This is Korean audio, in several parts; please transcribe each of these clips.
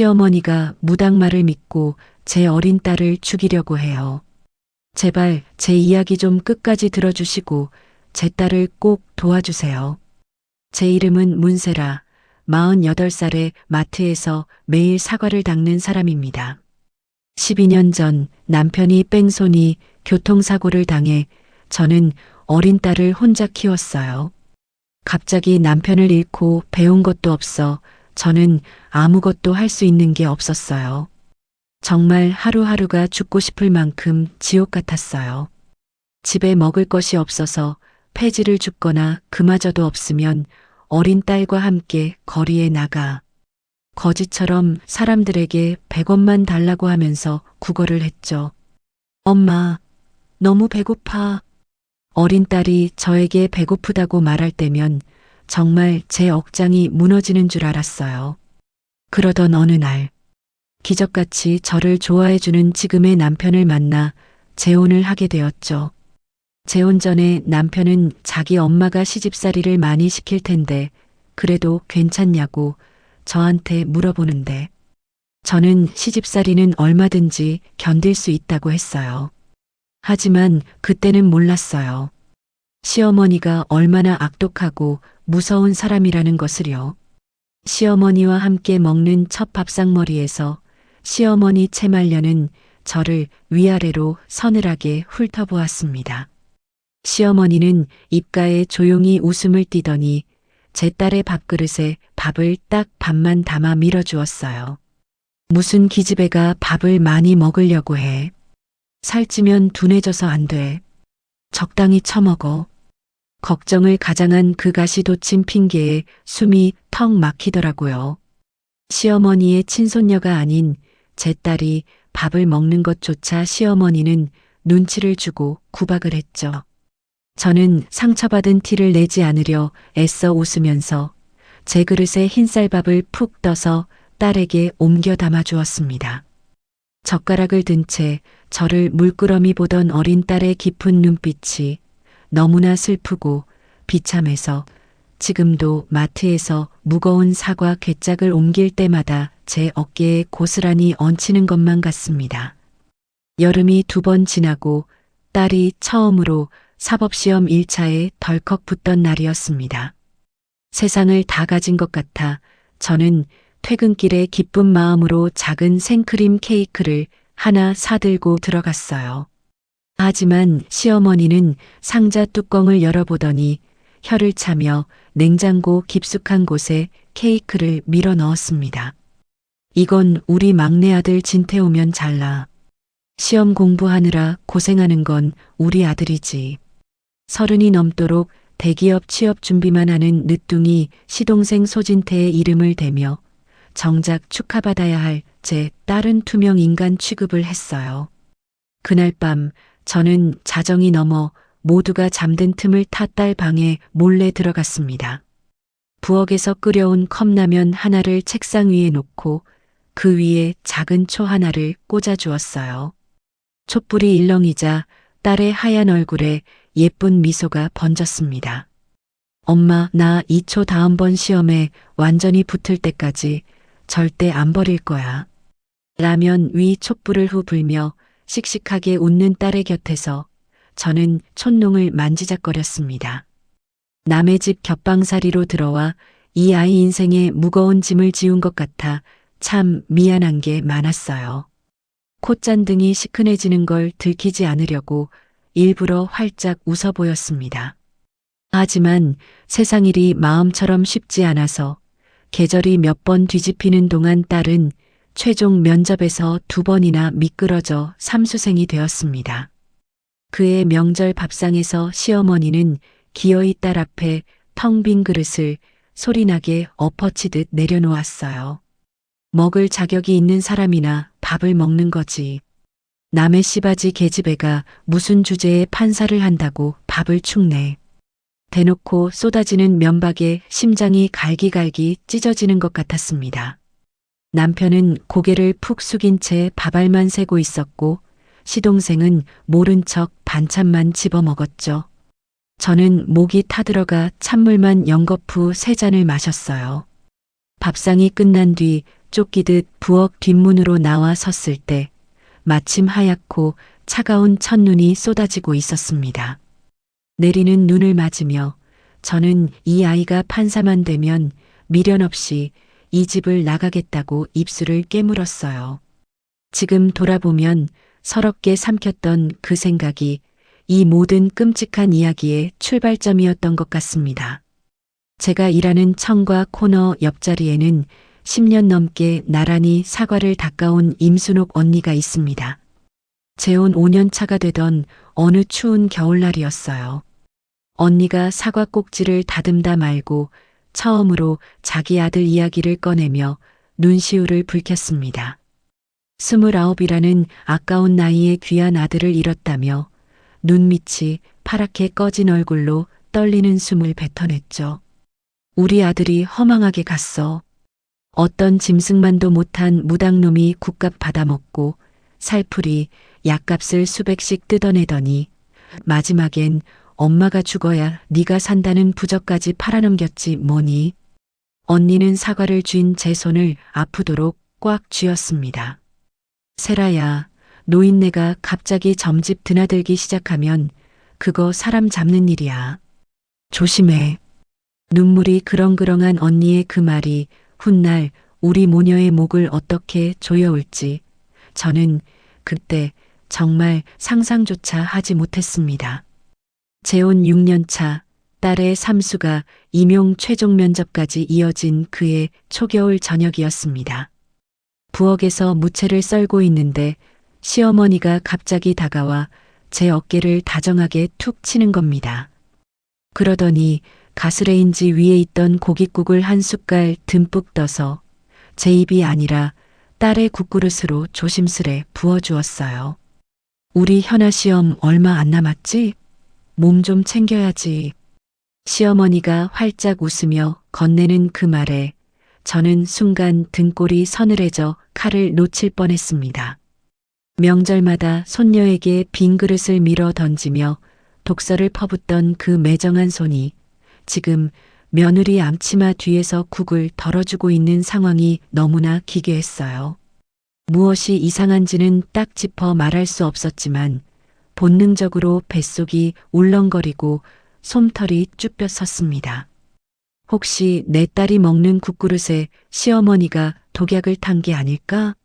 시어머니가 무당말을 믿고 제 어린 딸을 죽이려고 해요. 제발 제 이야기 좀 끝까지 들어주시고 제 딸을 꼭 도와주세요. 제 이름은 문세라, 48살에 마트에서 매일 사과를 닦는 사람입니다. 12년 전 남편이 뺑소니 교통사고를 당해 저는 어린 딸을 혼자 키웠어요. 갑자기 남편을 잃고 배운 것도 없어 저는 아무것도 할 수 있는 게 없었어요. 정말 하루하루가 죽고 싶을 만큼 지옥 같았어요. 집에 먹을 것이 없어서 폐지를 줍거나 그마저도 없으면 어린 딸과 함께 거리에 나가 거지처럼 사람들에게 100원만 달라고 하면서 구걸을 했죠. 엄마, 너무 배고파. 어린 딸이 저에게 배고프다고 말할 때면 정말 제 억장이 무너지는 줄 알았어요. 그러던 어느 날, 기적같이 저를 좋아해주는 지금의 남편을 만나 재혼을 하게 되었죠. 재혼 전에 남편은 자기 엄마가 시집살이를 많이 시킬 텐데 그래도 괜찮냐고 저한테 물어보는데 저는 시집살이는 얼마든지 견딜 수 있다고 했어요. 하지만 그때는 몰랐어요. 시어머니가 얼마나 악독하고 무서운 사람이라는 것을요. 시어머니와 함께 먹는 첫 밥상머리에서 시어머니 채말려는 저를 위아래로 서늘하게 훑어보았습니다. 시어머니는 입가에 조용히 웃음을 띠더니 제 딸의 밥그릇에 밥을 딱 반만 담아 밀어주었어요. 무슨 기집애가 밥을 많이 먹으려고 해. 살찌면 둔해져서 안 돼. 적당히 처먹어. 걱정을 가장한 그 가시돋친 핑계에 숨이 턱 막히더라고요. 시어머니의 친손녀가 아닌 제 딸이 밥을 먹는 것조차 시어머니는 눈치를 주고 구박을 했죠. 저는 상처받은 티를 내지 않으려 애써 웃으면서 제 그릇에 흰쌀밥을 푹 떠서 딸에게 옮겨 담아 주었습니다. 젓가락을 든 채 저를 물끄러미 보던 어린 딸의 깊은 눈빛이 너무나 슬프고 비참해서 지금도 마트에서 무거운 사과 괴짝을 옮길 때마다 제 어깨에 고스란히 얹히는 것만 같습니다. 여름이 2번 지나고 딸이 처음으로 사법시험 1차에 덜컥 붙던 날이었습니다. 세상을 다 가진 것 같아 저는 퇴근길에 기쁜 마음으로 작은 생크림 케이크를 하나 사들고 들어갔어요. 하지만 시어머니는 상자 뚜껑을 열어보더니 혀를 차며 냉장고 깊숙한 곳에 케이크를 밀어 넣었습니다. 이건 우리 막내 아들 진태우면 잘나. 시험 공부하느라 고생하는 건 우리 아들이지. 30이 넘도록 대기업 취업 준비만 하는 늦둥이 시동생 소진태의 이름을 대며 정작 축하받아야 할 제 딸은 투명 인간 취급을 했어요. 그날 밤 저는 자정이 넘어 모두가 잠든 틈을 타 딸 방에 몰래 들어갔습니다. 부엌에서 끓여온 컵라면 하나를 책상 위에 놓고 그 위에 작은 초 하나를 꽂아 주었어요. 촛불이 일렁이자 딸의 하얀 얼굴에 예쁜 미소가 번졌습니다. 엄마, 나 이 초 다음번 시험에 완전히 붙을 때까지 절대 안 버릴 거야. 라면 위 촛불을 후 불며 씩씩하게 웃는 딸의 곁에서 저는 촛농을 만지작거렸습니다. 남의 집 겹방살이로 들어와 이 아이 인생에 무거운 짐을 지운 것 같아 참 미안한 게 많았어요. 콧잔등이 시큰해지는 걸 들키지 않으려고 일부러 활짝 웃어 보였습니다. 하지만 세상 일이 마음처럼 쉽지 않아서 계절이 몇 번 뒤집히는 동안 딸은 최종 면접에서 2번이나 미끄러져 삼수생이 되었습니다. 그의 명절 밥상에서 시어머니는 기어이 딸 앞에 텅 빈 그릇을 소리나게 엎어치듯 내려놓았어요. 먹을 자격이 있는 사람이나 밥을 먹는 거지. 남의 씨바지 계집애가 무슨 주제에 판사를 한다고 밥을 축내. 대놓고 쏟아지는 면박에 심장이 갈기갈기 찢어지는 것 같았습니다. 남편은 고개를 푹 숙인 채 밥알만 세고 있었고 시동생은 모른 척 반찬만 집어먹었죠. 저는 목이 타들어가 찬물만 연거푸 3잔을 마셨어요. 밥상이 끝난 뒤 쫓기듯 부엌 뒷문으로 나와 섰을 때 마침 하얗고 차가운 첫눈이 쏟아지고 있었습니다. 내리는 눈을 맞으며 저는 이 아이가 판사만 되면 미련 없이 이 집을 나가겠다고 입술을 깨물었어요. 지금 돌아보면 서럽게 삼켰던 그 생각이 이 모든 끔찍한 이야기의 출발점이었던 것 같습니다. 제가 일하는 청과 코너 옆자리에는 10년 넘게 나란히 사과를 닦아온 임순옥 언니가 있습니다. 재혼 5년 차가 되던 어느 추운 겨울날이었어요. 언니가 사과 꼭지를 다듬다 말고 처음으로 자기 아들 이야기를 꺼내며 눈시울을 붉혔습니다. 29이라는 아까운 나이에 귀한 아들을 잃었다며 눈밑이 파랗게 꺼진 얼굴로 떨리는 숨을 뱉어냈죠. 우리 아들이 허망하게 갔어. 어떤 짐승만도 못한 무당놈이 국값 받아먹고 살풀이 약값을 수백씩 뜯어내더니 마지막엔 엄마가 죽어야 네가 산다는 부적까지 팔아넘겼지 뭐니. 언니는 사과를 쥔 제 손을 아프도록 꽉 쥐었습니다. 세라야, 노인네가 갑자기 점집 드나들기 시작하면 그거 사람 잡는 일이야. 조심해. 눈물이 그렁그렁한 언니의 그 말이 훗날 우리 모녀의 목을 어떻게 조여올지 저는 그때 정말 상상조차 하지 못했습니다. 재혼 6년 차 딸의 삼수가 임용 최종 면접까지 이어진 그의 초겨울 저녁이었습니다. 부엌에서 무채를 썰고 있는데 시어머니가 갑자기 다가와 제 어깨를 다정하게 툭 치는 겁니다. 그러더니 가스레인지 위에 있던 고깃국을 한 숟갈 듬뿍 떠서 제 입이 아니라 딸의 국그릇으로 조심스레 부어주었어요. 우리 현아 시험 얼마 안 남았지? 몸 좀 챙겨야지. 시어머니가 활짝 웃으며 건네는 그 말에 저는 순간 등골이 서늘해져 칼을 놓칠 뻔했습니다. 명절마다 손녀에게 빈 그릇을 밀어 던지며 독서를 퍼붓던 그 매정한 손이 지금 며느리 앞치마 뒤에서 국을 덜어주고 있는 상황이 너무나 기괴했어요. 무엇이 이상한지는 딱 짚어 말할 수 없었지만 본능적으로 뱃속이 울렁거리고 솜털이 쭈뼛 섰습니다. 혹시 내 딸이 먹는 국그릇에 시어머니가 독약을 탄 게 아닐까?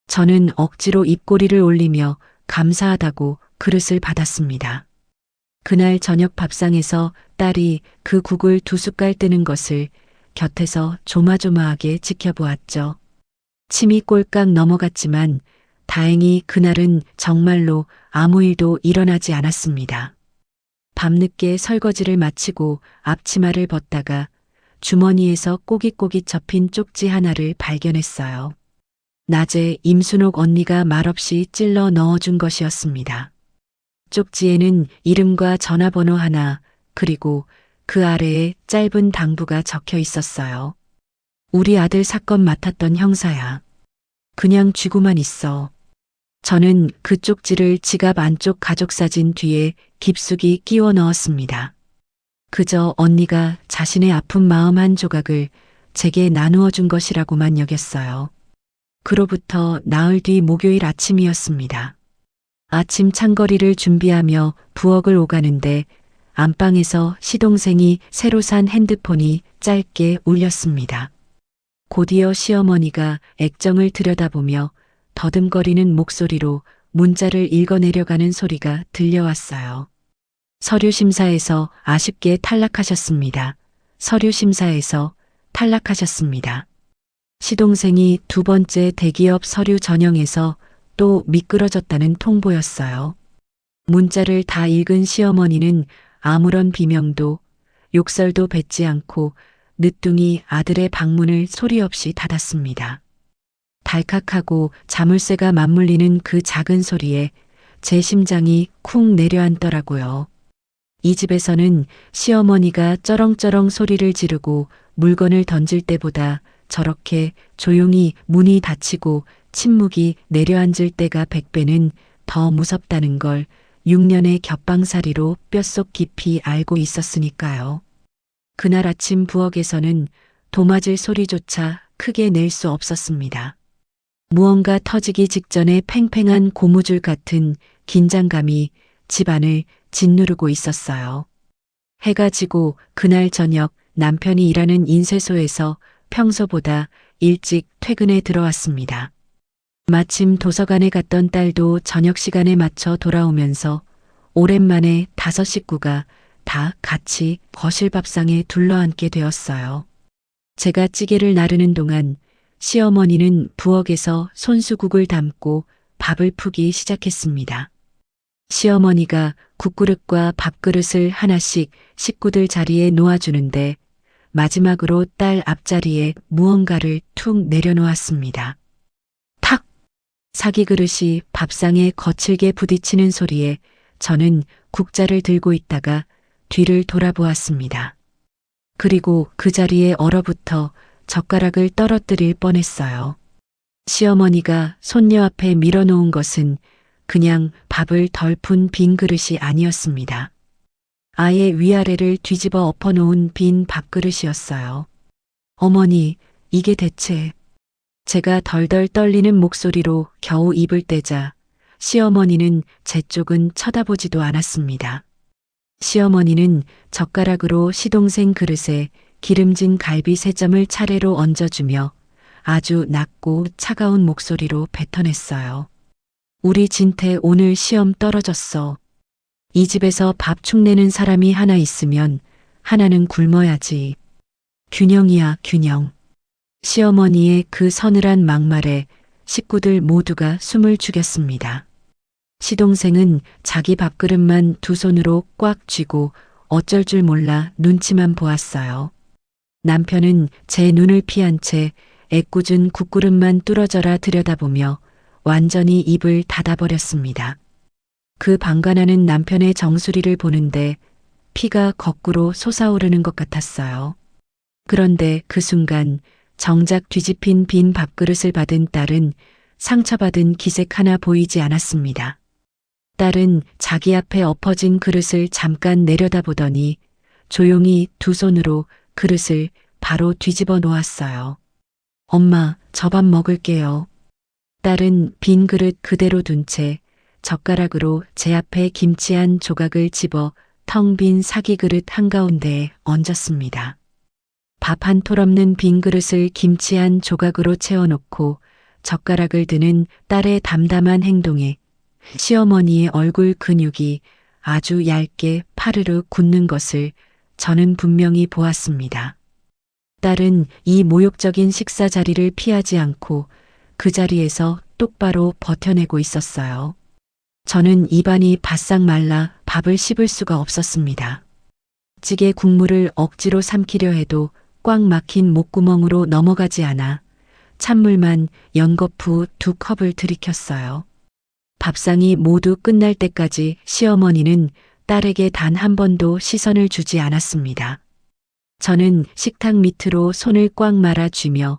저는 억지로 입꼬리를 올리며 감사하다고 그릇을 받았습니다. 그날 저녁 밥상에서 딸이 그 국을 2숟갈 뜨는 것을 곁에서 조마조마하게 지켜보았죠. 침이 꼴깍 넘어갔지만 다행히 그날은 정말로 아무 일도 일어나지 않았습니다. 밤늦게 설거지를 마치고 앞치마를 벗다가 주머니에서 꼬깃꼬깃 접힌 쪽지 하나를 발견했어요. 낮에 임순옥 언니가 말없이 찔러 넣어준 것이었습니다. 쪽지에는 이름과 전화번호 하나 그리고 그 아래에 짧은 당부가 적혀 있었어요. 우리 아들 사건 맡았던 형사야. 그냥 쥐고만 있어. 저는 그 쪽지를 지갑 안쪽 가족사진 뒤에 깊숙이 끼워 넣었습니다. 그저 언니가 자신의 아픈 마음 한 조각을 제게 나누어 준 것이라고만 여겼어요. 그로부터 나흘 뒤 목요일 아침이었습니다. 아침 찬거리를 준비하며 부엌을 오가는데 안방에서 시동생이 새로 산 핸드폰이 짧게 울렸습니다. 곧이어 시어머니가 액정을 들여다보며 더듬거리는 목소리로 문자를 읽어내려가는 소리가 들려왔어요. 서류심사에서 아쉽게 탈락하셨습니다. 서류심사에서 탈락하셨습니다. 시동생이 2번째 대기업 서류 전형에서 또 미끄러졌다는 통보였어요. 문자를 다 읽은 시어머니는 아무런 비명도 욕설도 뱉지 않고 늦둥이 아들의 방문을 소리 없이 닫았습니다. 달칵하고 자물쇠가 맞물리는 그 작은 소리에 제 심장이 쿵 내려앉더라고요. 이 집에서는 시어머니가 쩌렁쩌렁 소리를 지르고 물건을 던질 때보다 저렇게 조용히 문이 닫히고 침묵이 내려앉을 때가 100배는 더 무섭다는 걸 6년의 겹방살이로 뼛속 깊이 알고 있었으니까요. 그날 아침 부엌에서는 도맞을 소리조차 크게 낼 수 없었습니다. 무언가 터지기 직전에 팽팽한 고무줄 같은 긴장감이 집안을 짓누르고 있었어요. 해가 지고 그날 저녁 남편이 일하는 인쇄소에서 평소보다 일찍 퇴근에 들어왔습니다. 마침 도서관에 갔던 딸도 저녁 시간에 맞춰 돌아오면서 오랜만에 5식구가 다 같이 거실 밥상에 둘러앉게 되었어요. 제가 찌개를 나르는 동안 시어머니는 부엌에서 손수국을 담고 밥을 푸기 시작했습니다. 시어머니가 국그릇과 밥그릇을 하나씩 식구들 자리에 놓아주는데 마지막으로 딸 앞자리에 무언가를 툭 내려놓았습니다. 탁! 사기그릇이 밥상에 거칠게 부딪히는 소리에 저는 국자를 들고 있다가 뒤를 돌아보았습니다. 그리고 그 자리에 얼어붙어 젓가락을 떨어뜨릴 뻔했어요. 시어머니가 손녀 앞에 밀어놓은 것은 그냥 밥을 덜 푼 빈 그릇이 아니었습니다. 아예 위아래를 뒤집어 엎어놓은 빈 밥그릇이었어요. 어머니, 이게 대체... 제가 덜덜 떨리는 목소리로 겨우 입을 떼자 시어머니는 제 쪽은 쳐다보지도 않았습니다. 시어머니는 젓가락으로 시동생 그릇에 기름진 갈비 3점을 차례로 얹어주며 아주 낮고 차가운 목소리로 뱉어냈어요. 우리 진태 오늘 시험 떨어졌어. 이 집에서 밥 축내는 사람이 하나 있으면 하나는 굶어야지. 균형이야, 균형. 시어머니의 그 서늘한 막말에 식구들 모두가 숨을 죽였습니다. 시동생은 자기 밥그릇만 두 손으로 꽉 쥐고 어쩔 줄 몰라 눈치만 보았어요. 남편은 제 눈을 피한 채 애꿎은 국그릇만 뚫어져라 들여다보며 완전히 입을 닫아버렸습니다. 그 방관하는 남편의 정수리를 보는데 피가 거꾸로 솟아오르는 것 같았어요. 그런데 그 순간 정작 뒤집힌 빈 밥그릇을 받은 딸은 상처받은 기색 하나 보이지 않았습니다. 딸은 자기 앞에 엎어진 그릇을 잠깐 내려다보더니 조용히 두 손으로 그릇을 바로 뒤집어 놓았어요. 엄마, 저 밥 먹을게요. 딸은 빈 그릇 그대로 둔 채 젓가락으로 제 앞에 김치 한 조각을 집어 텅 빈 사기 그릇 한가운데에 얹었습니다. 밥 한 톨 없는 빈 그릇을 김치 한 조각으로 채워놓고 젓가락을 드는 딸의 담담한 행동에 시어머니의 얼굴 근육이 아주 얇게 파르르 굳는 것을 저는 분명히 보았습니다. 딸은 이 모욕적인 식사 자리를 피하지 않고 그 자리에서 똑바로 버텨내고 있었어요. 저는 입안이 바싹 말라 밥을 씹을 수가 없었습니다. 찌개 국물을 억지로 삼키려 해도 꽉 막힌 목구멍으로 넘어가지 않아 찬물만 연거푸 2컵을 들이켰어요. 밥상이 모두 끝날 때까지 시어머니는 딸에게 단 한 번도 시선을 주지 않았습니다. 저는 식탁 밑으로 손을 꽉 말아 쥐며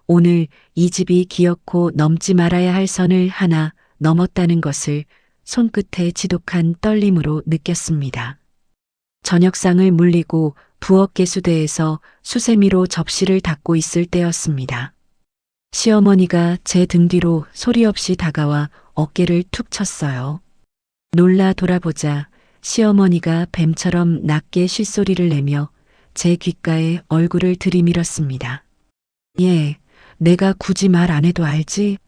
오늘 이 집이 기어코 넘지 말아야 할 선을 하나 넘었다는 것을 손끝에 지독한 떨림으로 느꼈습니다. 저녁상을 물리고 부엌 개수대에서 수세미로 접시를 닦고 있을 때였습니다. 시어머니가 제 등 뒤로 소리 없이 다가와 어깨를 툭 쳤어요. 놀라 돌아보자 시어머니가 뱀처럼 낮게 쉿소리를 내며 제 귓가에 얼굴을 들이밀었습니다. 예, 내가 굳이 말 안 해도 알지?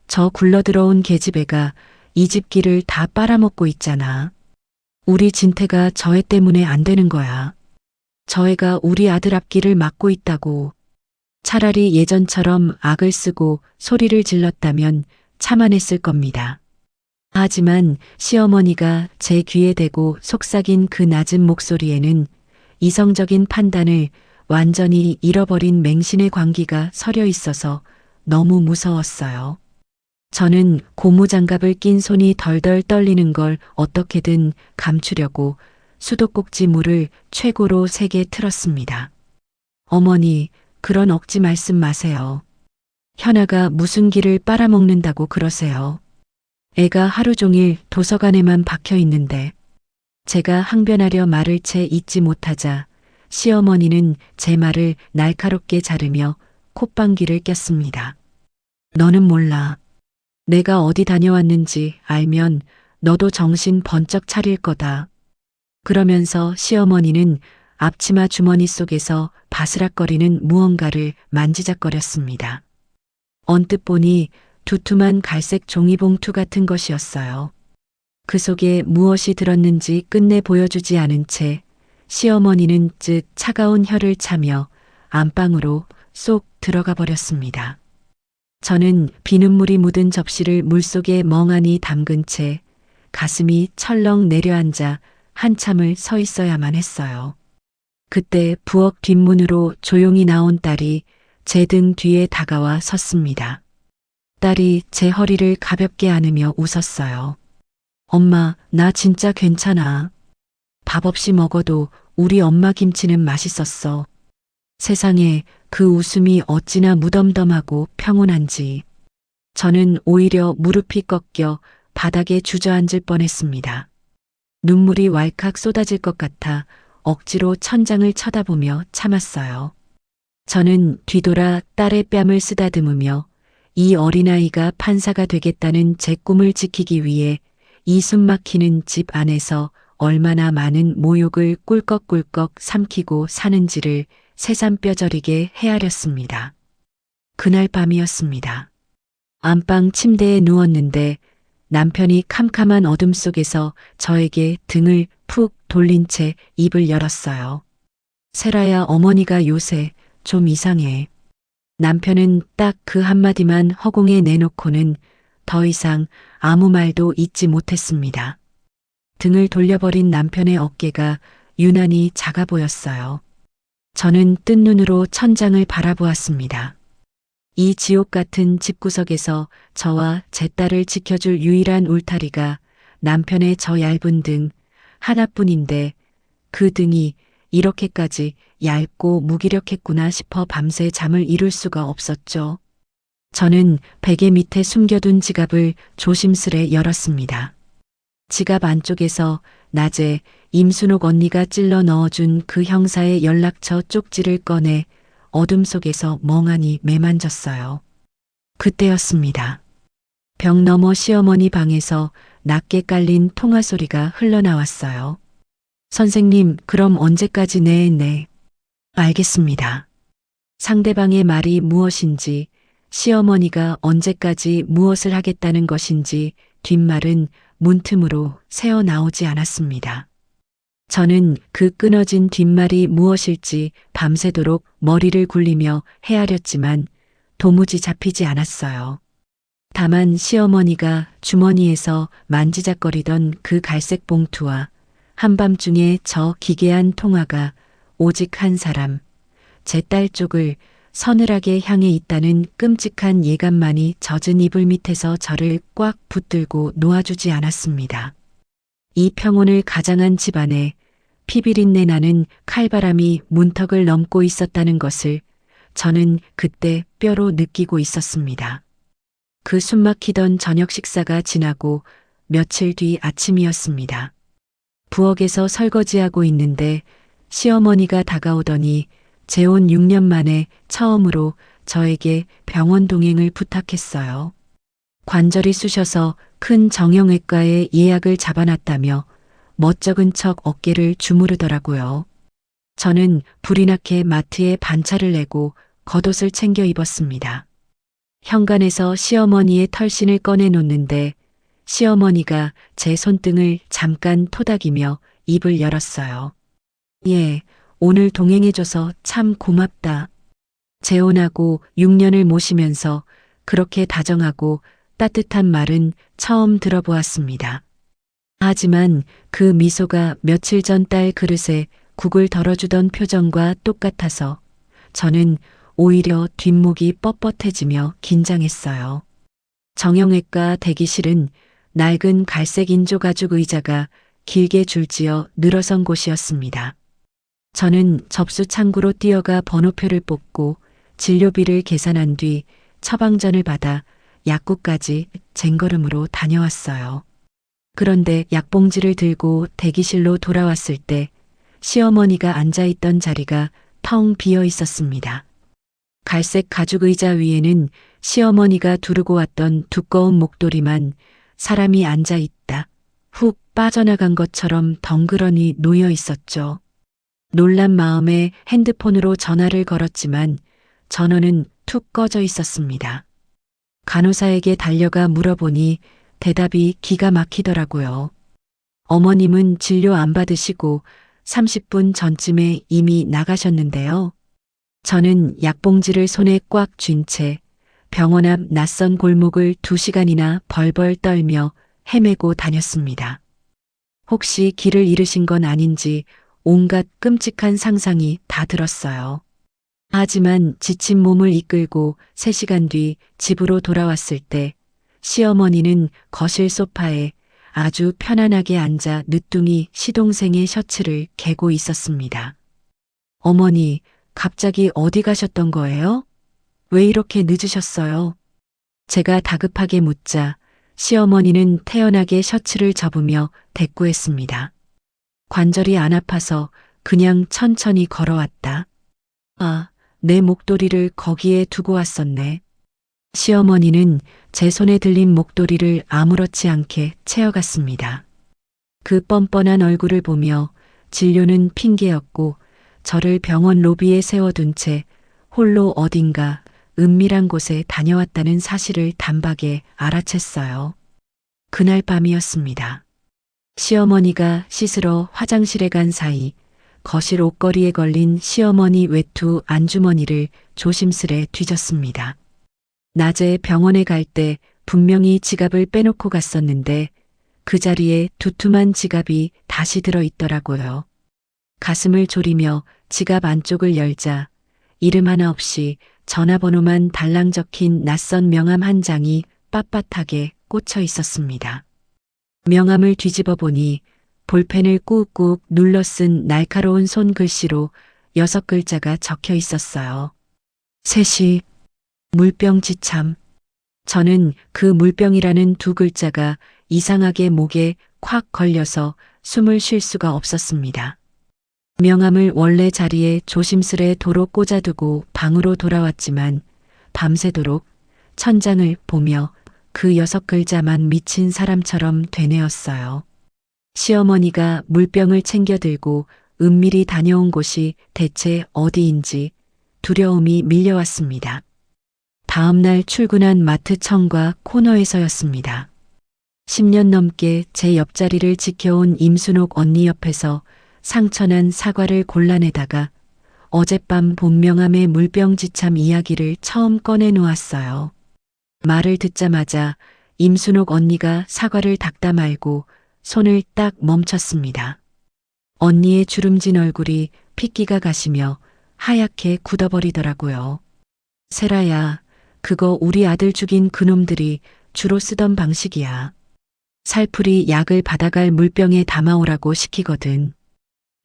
저 굴러들어온 계집애가 이 집 길을 다 빨아먹고 있잖아. 우리 진태가 저 애 때문에 안 되는 거야. 저 애가 우리 아들 앞길을 막고 있다고. 차라리 예전처럼 악을 쓰고 소리를 질렀다면 참아냈을 겁니다. 하지만 시어머니가 제 귀에 대고 속삭인 그 낮은 목소리에는 이성적인 판단을 완전히 잃어버린 맹신의 광기가 서려 있어서 너무 무서웠어요. 저는 고무장갑을 낀 손이 덜덜 떨리는 걸 어떻게든 감추려고 수도꼭지 물을 최고로 세게 틀었습니다. 어머니, 그런 억지 말씀 마세요. 현아가 무슨 길을 빨아먹는다고 그러세요. 애가 하루 종일 도서관에만 박혀 있는데. 제가 항변하려 말을 채 잇지 못하자 시어머니는 제 말을 날카롭게 자르며 콧방귀를 꼈습니다. 너는 몰라. 내가 어디 다녀왔는지 알면 너도 정신 번쩍 차릴 거다. 그러면서 시어머니는 앞치마 주머니 속에서 바스락거리는 무언가를 만지작거렸습니다. 언뜻 보니 두툼한 갈색 종이봉투 같은 것이었어요. 그 속에 무엇이 들었는지 끝내 보여주지 않은 채 시어머니는 즉 차가운 혀를 차며 안방으로 쏙 들어가 버렸습니다. 저는 비눗물이 묻은 접시를 물속에 멍하니 담근 채 가슴이 철렁 내려앉아 한참을 서 있어야만 했어요. 그때 부엌 뒷문으로 조용히 나온 딸이 제 등 뒤에 다가와 섰습니다. 딸이 제 허리를 가볍게 안으며 웃었어요. 엄마, 나 진짜 괜찮아. 밥 없이 먹어도 우리 엄마 김치는 맛있었어. 세상에 그 웃음이 어찌나 무덤덤하고 평온한지. 저는 오히려 무릎이 꺾여 바닥에 주저앉을 뻔했습니다. 눈물이 왈칵 쏟아질 것 같아 억지로 천장을 쳐다보며 참았어요. 저는 뒤돌아 딸의 뺨을 쓰다듬으며 이 어린아이가 판사가 되겠다는 제 꿈을 지키기 위해 이 숨막히는 집 안에서 얼마나 많은 모욕을 꿀꺽꿀꺽 삼키고 사는지를 새삼뼈저리게 헤아렸습니다. 그날 밤이었습니다. 안방 침대에 누웠는데 남편이 캄캄한 어둠 속에서 저에게 등을 푹 돌린 채 입을 열었어요. 세라야, 어머니가 요새 좀 이상해. 남편은 딱 그 한마디만 허공에 내놓고는 더 이상 아무 말도 잇지 못했습니다. 등을 돌려버린 남편의 어깨가 유난히 작아 보였어요. 저는 뜬 눈으로 천장을 바라보았습니다. 이 지옥 같은 집구석에서 저와 제 딸을 지켜줄 유일한 울타리가 남편의 저 얇은 등 하나뿐인데 그 등이 이렇게까지 얇고 무기력했구나 싶어 밤새 잠을 이룰 수가 없었죠. 저는 베개 밑에 숨겨둔 지갑을 조심스레 열었습니다. 지갑 안쪽에서 낮에 임순옥 언니가 찔러 넣어준 그 형사의 연락처 쪽지를 꺼내 어둠 속에서 멍하니 매만졌어요. 그때였습니다. 벽 너머 시어머니 방에서 낮게 깔린 통화 소리가 흘러나왔어요. 선생님, 그럼 언제까지? 네. 알겠습니다. 상대방의 말이 무엇인지, 시어머니가 언제까지 무엇을 하겠다는 것인지 뒷말은 문틈으로 새어나오지 않았습니다. 저는 그 끊어진 뒷말이 무엇일지 밤새도록 머리를 굴리며 헤아렸지만 도무지 잡히지 않았어요. 다만 시어머니가 주머니에서 만지작거리던 그 갈색 봉투와 한밤중에 저 기괴한 통화가 오직 한 사람, 제 딸 쪽을 서늘하게 향해 있다는 끔찍한 예감만이 젖은 이불 밑에서 저를 꽉 붙들고 놓아주지 않았습니다. 이 평온을 가장한 집안에 피비린내 나는 칼바람이 문턱을 넘고 있었다는 것을 저는 그때 뼈로 느끼고 있었습니다. 그 숨막히던 저녁 식사가 지나고 며칠 뒤 아침이었습니다. 부엌에서 설거지하고 있는데 시어머니가 다가오더니 재혼 6년 만에 처음으로 저에게 병원 동행을 부탁했어요. 관절이 쑤셔서 큰 정형외과에 예약을 잡아놨다며 멋쩍은 척 어깨를 주무르더라고요. 저는 불이 나게 마트에 반차를 내고 겉옷을 챙겨 입었습니다. 현관에서 시어머니의 털신을 꺼내놓는데 시어머니가 제 손등을 잠깐 토닥이며 입을 열었어요. 예, 오늘 동행해줘서 참 고맙다. 재혼하고 6년을 모시면서 그렇게 다정하고 따뜻한 말은 처음 들어보았습니다. 하지만 그 미소가 며칠 전 딸 그릇에 국을 덜어주던 표정과 똑같아서 저는 오히려 뒷목이 뻣뻣해지며 긴장했어요. 정형외과 대기실은 낡은 갈색 인조 가죽 의자가 길게 줄지어 늘어선 곳이었습니다. 저는 접수 창구로 뛰어가 번호표를 뽑고 진료비를 계산한 뒤 처방전을 받아 약국까지 쟁걸음으로 다녀왔어요. 그런데 약봉지를 들고 대기실로 돌아왔을 때 시어머니가 앉아있던 자리가 텅 비어 있었습니다. 갈색 가죽 의자 위에는 시어머니가 두르고 왔던 두꺼운 목도리만 사람이 앉아 있다 훅 빠져나간 것처럼 덩그러니 놓여 있었죠. 놀란 마음에 핸드폰으로 전화를 걸었지만 전원은 툭 꺼져 있었습니다. 간호사에게 달려가 물어보니 대답이 기가 막히더라고요. 어머님은 진료 안 받으시고 30분 전쯤에 이미 나가셨는데요. 저는 약봉지를 손에 꽉 쥔 채 병원 앞 낯선 골목을 2시간이나 벌벌 떨며 헤매고 다녔습니다. 혹시 길을 잃으신 건 아닌지 온갖 끔찍한 상상이 다 들었어요. 하지만 지친 몸을 이끌고 3시간 뒤 집으로 돌아왔을 때 시어머니는 거실 소파에 아주 편안하게 앉아 늦둥이 시동생의 셔츠를 개고 있었습니다. 어머니, 갑자기 어디 가셨던 거예요? 왜 이렇게 늦으셨어요? 제가 다급하게 묻자 시어머니는 태연하게 셔츠를 접으며 대꾸했습니다. 관절이 안 아파서 그냥 천천히 걸어왔다. 아, 내 목도리를 거기에 두고 왔었네. 시어머니는 제 손에 들린 목도리를 아무렇지 않게 채어갔습니다. 그 뻔뻔한 얼굴을 보며 진료는 핑계였고 저를 병원 로비에 세워둔 채 홀로 어딘가 은밀한 곳에 다녀왔다는 사실을 단박에 알아챘어요. 그날 밤이었습니다. 시어머니가 씻으러 화장실에 간 사이 거실 옷걸이에 걸린 시어머니 외투 안주머니를 조심스레 뒤졌습니다. 낮에 병원에 갈 때 분명히 지갑을 빼놓고 갔었는데 그 자리에 두툼한 지갑이 다시 들어 있더라고요. 가슴을 졸이며 지갑 안쪽을 열자 이름 하나 없이 전화번호만 달랑 적힌 낯선 명함 한 장이 빳빳하게 꽂혀 있었습니다. 명함을 뒤집어 보니 볼펜을 꾹꾹 눌러 쓴 날카로운 손글씨로 6글자가 적혀 있었어요. 셋이 물병지참. 저는 그 물병이라는 2글자가 이상하게 목에 콱 걸려서 숨을 쉴 수가 없었습니다. 명함을 원래 자리에 조심스레 도로 꽂아두고 방으로 돌아왔지만 밤새도록 천장을 보며 그 6글자만 미친 사람처럼 되뇌었어요. 시어머니가 물병을 챙겨 들고 은밀히 다녀온 곳이 대체 어디인지 두려움이 밀려왔습니다. 다음날 출근한 마트청과 코너에서였습니다. 10년 넘게 제 옆자리를 지켜온 임순옥 언니 옆에서 상처난 사과를 골라내다가 어젯밤 본명함의 물병지참 이야기를 처음 꺼내놓았어요. 말을 듣자마자 임순옥 언니가 사과를 닦다 말고 손을 딱 멈췄습니다. 언니의 주름진 얼굴이 핏기가 가시며 하얗게 굳어버리더라고요. 세라야, 그거 우리 아들 죽인 그놈들이 주로 쓰던 방식이야. 살풀이 약을 받아갈 물병에 담아오라고 시키거든.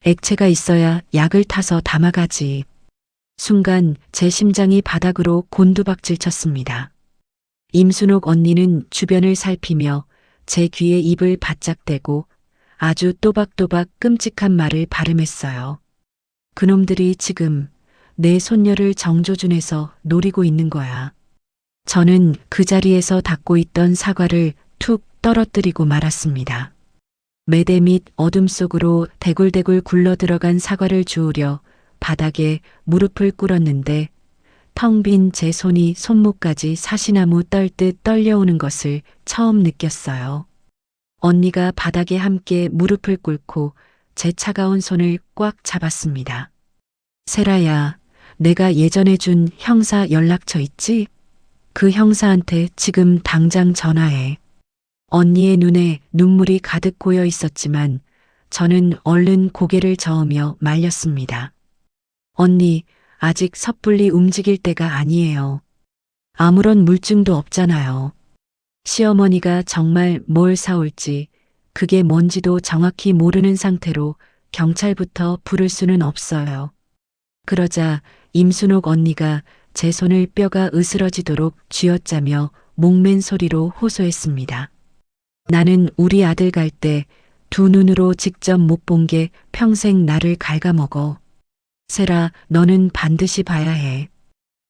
액체가 있어야 약을 타서 담아가지. 순간 제 심장이 바닥으로 곤두박질 쳤습니다. 임순옥 언니는 주변을 살피며 제 귀에 입을 바짝 대고 아주 또박또박 끔찍한 말을 발음했어요. 그놈들이 지금 내 손녀를 정조준에서 노리고 있는 거야. 저는 그 자리에서 닦고 있던 사과를 툭 떨어뜨리고 말았습니다. 매대 밑 어둠 속으로 대굴대굴 굴러 들어간 사과를 주우려 바닥에 무릎을 꿇었는데 텅 빈 제 손이 손목까지 사시나무 떨듯 떨려오는 것을 처음 느꼈어요. 언니가 바닥에 함께 무릎을 꿇고 제 차가운 손을 꽉 잡았습니다. 세라야, 내가 예전에 준 형사 연락처 있지? 그 형사한테 지금 당장 전화해. 언니의 눈에 눈물이 가득 고여 있었지만 저는 얼른 고개를 저으며 말렸습니다. 언니, 아직 섣불리 움직일 때가 아니에요. 아무런 물증도 없잖아요. 시어머니가 정말 뭘 사올지 그게 뭔지도 정확히 모르는 상태로 경찰부터 부를 수는 없어요. 그러자 임순옥 언니가 제 손을 뼈가 으스러지도록 쥐어짜며 목맨 소리로 호소했습니다. 나는 우리 아들 갈 때 2눈으로 직접 못 본 게 평생 나를 갉아먹어. 세라, 너는 반드시 봐야 해.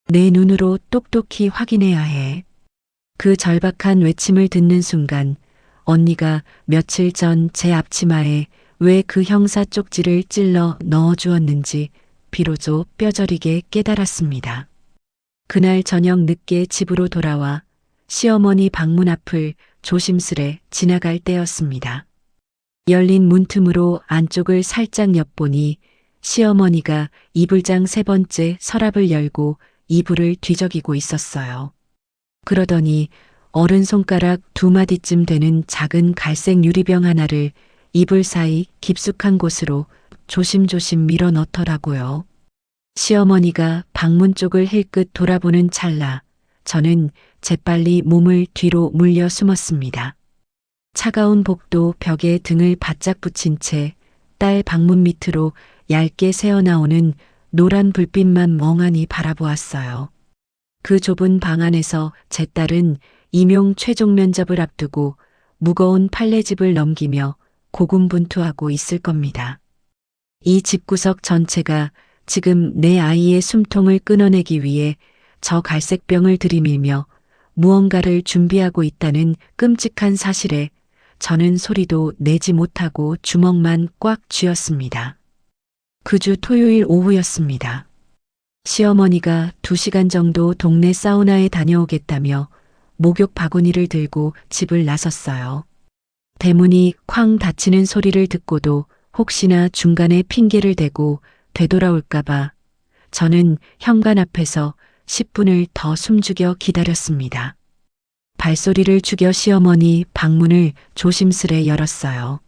내 눈으로 똑똑히 확인해야 해. 그 절박한 외침을 듣는 순간 언니가 며칠 전 제 앞치마에 왜 그 형사 쪽지를 찔러 넣어 주었는지 비로소 뼈저리게 깨달았습니다. 그날 저녁 늦게 집으로 돌아와 시어머니 방문 앞을 조심스레 지나갈 때였습니다. 열린 문틈으로 안쪽을 살짝 엿보니 시어머니가 이불장 세 번째 서랍을 열고 이불을 뒤적이고 있었어요. 그러더니 어른 손가락 두 마디쯤 되는 작은 갈색 유리병 하나를 이불 사이 깊숙한 곳으로 조심조심 밀어 넣더라고요. 시어머니가 방문 쪽을 힐끗 돌아보는 찰나 저는 재빨리 몸을 뒤로 물려 숨었습니다. 차가운 복도 벽에 등을 바짝 붙인 채 딸 방문 밑으로 얇게 새어나오는 노란 불빛만 멍하니 바라보았어요. 그 좁은 방 안에서 제 딸은 임용 최종 면접을 앞두고 무거운 판례집을 넘기며 고군분투하고 있을 겁니다. 이 집구석 전체가 지금 내 아이의 숨통을 끊어내기 위해 저 갈색병을 들이밀며 무언가를 준비하고 있다는 끔찍한 사실에 저는 소리도 내지 못하고 주먹만 꽉 쥐었습니다. 그 주 토요일 오후였습니다. 시어머니가 2시간 정도 동네 사우나에 다녀오겠다며 목욕 바구니를 들고 집을 나섰어요. 대문이 쾅 닫히는 소리를 듣고도 혹시나 중간에 핑계를 대고 되돌아올까봐 저는 현관 앞에서 10분을 더 숨죽여 기다렸습니다. 발소리를 죽여 시어머니 방문을 조심스레 열었어요.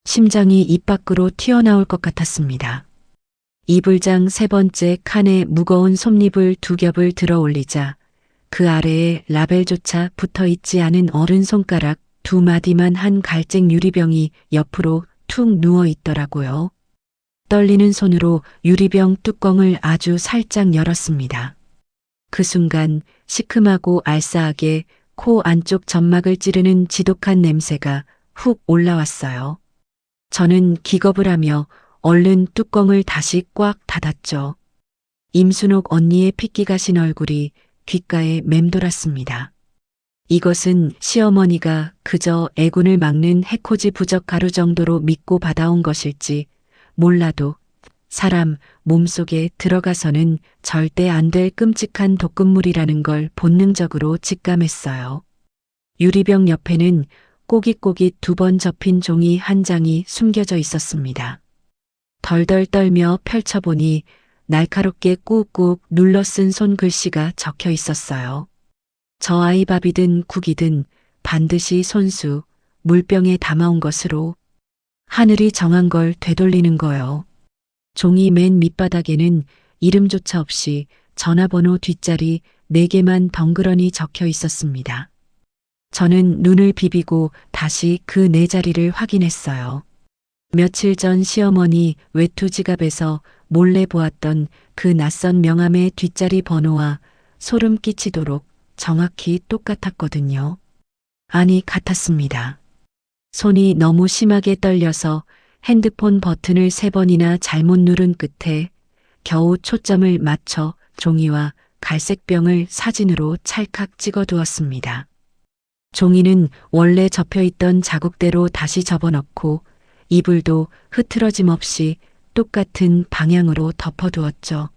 심장이 입 밖으로 튀어나올 것 같았습니다. 이불장 세 번째 칸에 무거운 솜잎을 2겹을 들어 올리자 그 아래에 라벨조차 붙어 있지 않은 어른 손가락 2마디만 한 갈색 유리병이 옆으로 툭 누워 있더라고요. 떨리는 손으로 유리병 뚜껑을 아주 살짝 열었습니다. 그 순간 시큼하고 알싸하게 코 안쪽 점막을 찌르는 지독한 냄새가 훅 올라왔어요. 저는 기겁을 하며 얼른 뚜껑을 다시 꽉 닫았죠. 임순옥 언니의 핏기 가신 얼굴이 귓가에 맴돌았습니다. 이것은 시어머니가 그저 애군을 막는 해코지 부적 가루 정도로 믿고 받아온 것일지 몰라도 사람 몸속에 들어가서는 절대 안 될 끔찍한 독극물이라는 걸 본능적으로 직감했어요. 유리병 옆에는 꼬깃꼬깃 2번 접힌 종이 한 장이 숨겨져 있었습니다. 덜덜 떨며 펼쳐보니 날카롭게 꾹꾹 눌러 쓴 손글씨가 적혀 있었어요. 저 아이 밥이든 국이든 반드시 손수, 물병에 담아온 것으로. 하늘이 정한 걸 되돌리는 거요. 종이 맨 밑바닥에는 이름조차 없이 전화번호 뒷자리 4개만 덩그러니 적혀 있었습니다. 저는 눈을 비비고 다시 그 4자리를 확인했어요. 며칠 전 시어머니 외투 지갑에서 몰래 보았던 그 낯선 명함의 뒷자리 번호와 소름 끼치도록 정확히 똑같았거든요. 아니, 같았습니다. 손이 너무 심하게 떨려서 핸드폰 버튼을 3번이나 잘못 누른 끝에 겨우 초점을 맞춰 종이와 갈색병을 사진으로 찰칵 찍어두었습니다. 종이는 원래 접혀있던 자국대로 다시 접어넣고 이불도 흐트러짐 없이 똑같은 방향으로 덮어두었죠.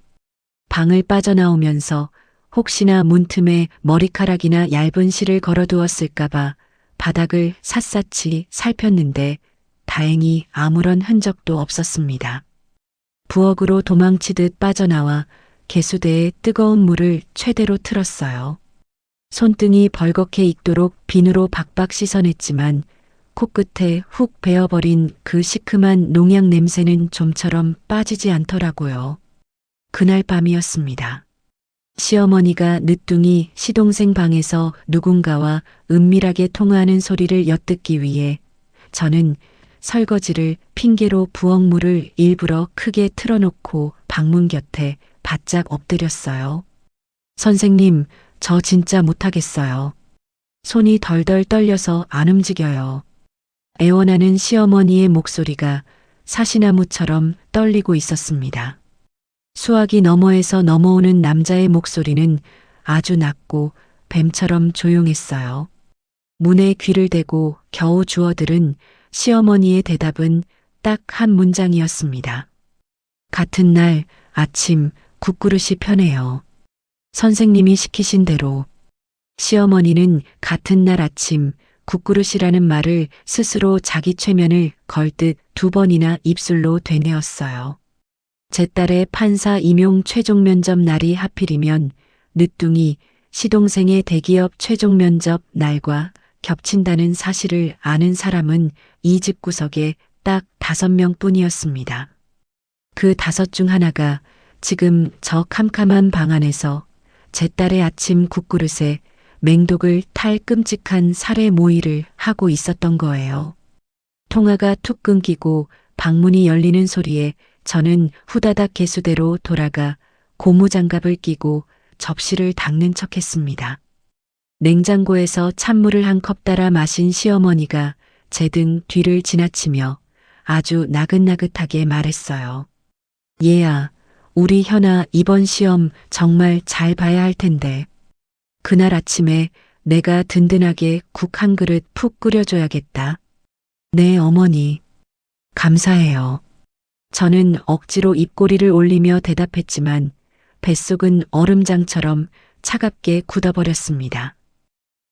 방을 빠져나오면서 혹시나 문틈에 머리카락이나 얇은 실을 걸어두었을까봐 바닥을 샅샅이 살폈는데 다행히 아무런 흔적도 없었습니다. 부엌으로 도망치듯 빠져나와 개수대에 뜨거운 물을 최대로 틀었어요. 손등이 벌겋게 익도록 비누로 박박 씻어냈지만 코끝에 훅 베어버린 그 시큼한 농약 냄새는 좀처럼 빠지지 않더라고요. 그날 밤이었습니다. 시어머니가 늦둥이 시동생 방에서 누군가와 은밀하게 통화하는 소리를 엿듣기 위해 저는 설거지를 핑계로 부엌문을 일부러 크게 틀어놓고 방문 곁에 바짝 엎드렸어요. 선생님, 저 진짜 못하겠어요. 손이 덜덜 떨려서 안 움직여요. 애원하는 시어머니의 목소리가 사시나무처럼 떨리고 있었습니다. 수화기 너머에서 넘어오는 남자의 목소리는 아주 낮고 뱀처럼 조용했어요. 문에 귀를 대고 겨우 주워들은 시어머니의 대답은 딱 한 문장이었습니다. 같은 날 아침 국그릇이 편해요. 선생님이 시키신 대로. 시어머니는 같은 날 아침 국그릇이라는 말을 스스로 자기 최면을 걸듯 2번이나 입술로 되뇌었어요. 제 딸의 판사 임용 최종 면접 날이 하필이면 늦둥이 시동생의 대기업 최종 면접 날과 겹친다는 사실을 아는 사람은 이 집구석에 딱 5명 뿐이었습니다. 그 5 중 하나가 지금 저 캄캄한 방 안에서 제 딸의 아침 국그릇에 맹독을 탈 끔찍한 살해 모의를 하고 있었던 거예요. 통화가 툭 끊기고 방문이 열리는 소리에 저는 후다닥 개수대로 돌아가 고무장갑을 끼고 접시를 닦는 척했습니다. 냉장고에서 찬물을 한 컵 따라 마신 시어머니가 제 등 뒤를 지나치며 아주 나긋나긋하게 말했어요. 얘야, 우리 현아 이번 시험 정말 잘 봐야 할 텐데. 그날 아침에 내가 든든하게 국 한 그릇 푹 끓여줘야겠다. 네, 어머니. 감사해요. 저는 억지로 입꼬리를 올리며 대답했지만 뱃속은 얼음장처럼 차갑게 굳어버렸습니다.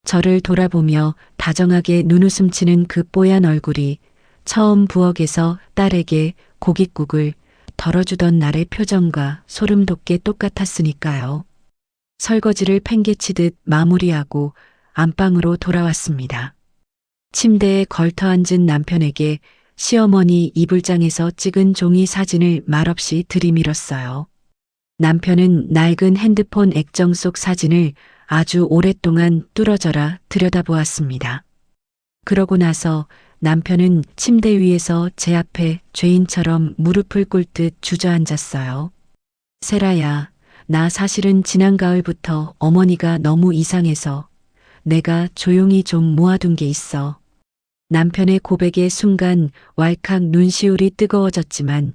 저를 돌아보며 다정하게 눈웃음 치는 그 뽀얀 얼굴이 처음 부엌에서 딸에게 고깃국을 덜어주던 날의 표정과 소름 돋게 똑같았으니까요. 설거지를 팽개치듯 마무리하고 안방으로 돌아왔습니다. 침대에 걸터앉은 남편에게 시어머니 이불장에서 찍은 종이 사진을 말없이 들이밀었어요. 남편은 낡은 핸드폰 액정 속 사진을 아주 오랫동안 뚫어져라 들여다보았습니다. 그러고 나서 남편은 침대 위에서 제 앞에 죄인처럼 무릎을 꿇듯 주저앉았어요. 세라야, 나 사실은 지난 가을부터 어머니가 너무 이상해서 내가 조용히 좀 모아둔 게 있어. 남편의 고백의 순간 왈칵 눈시울이 뜨거워졌지만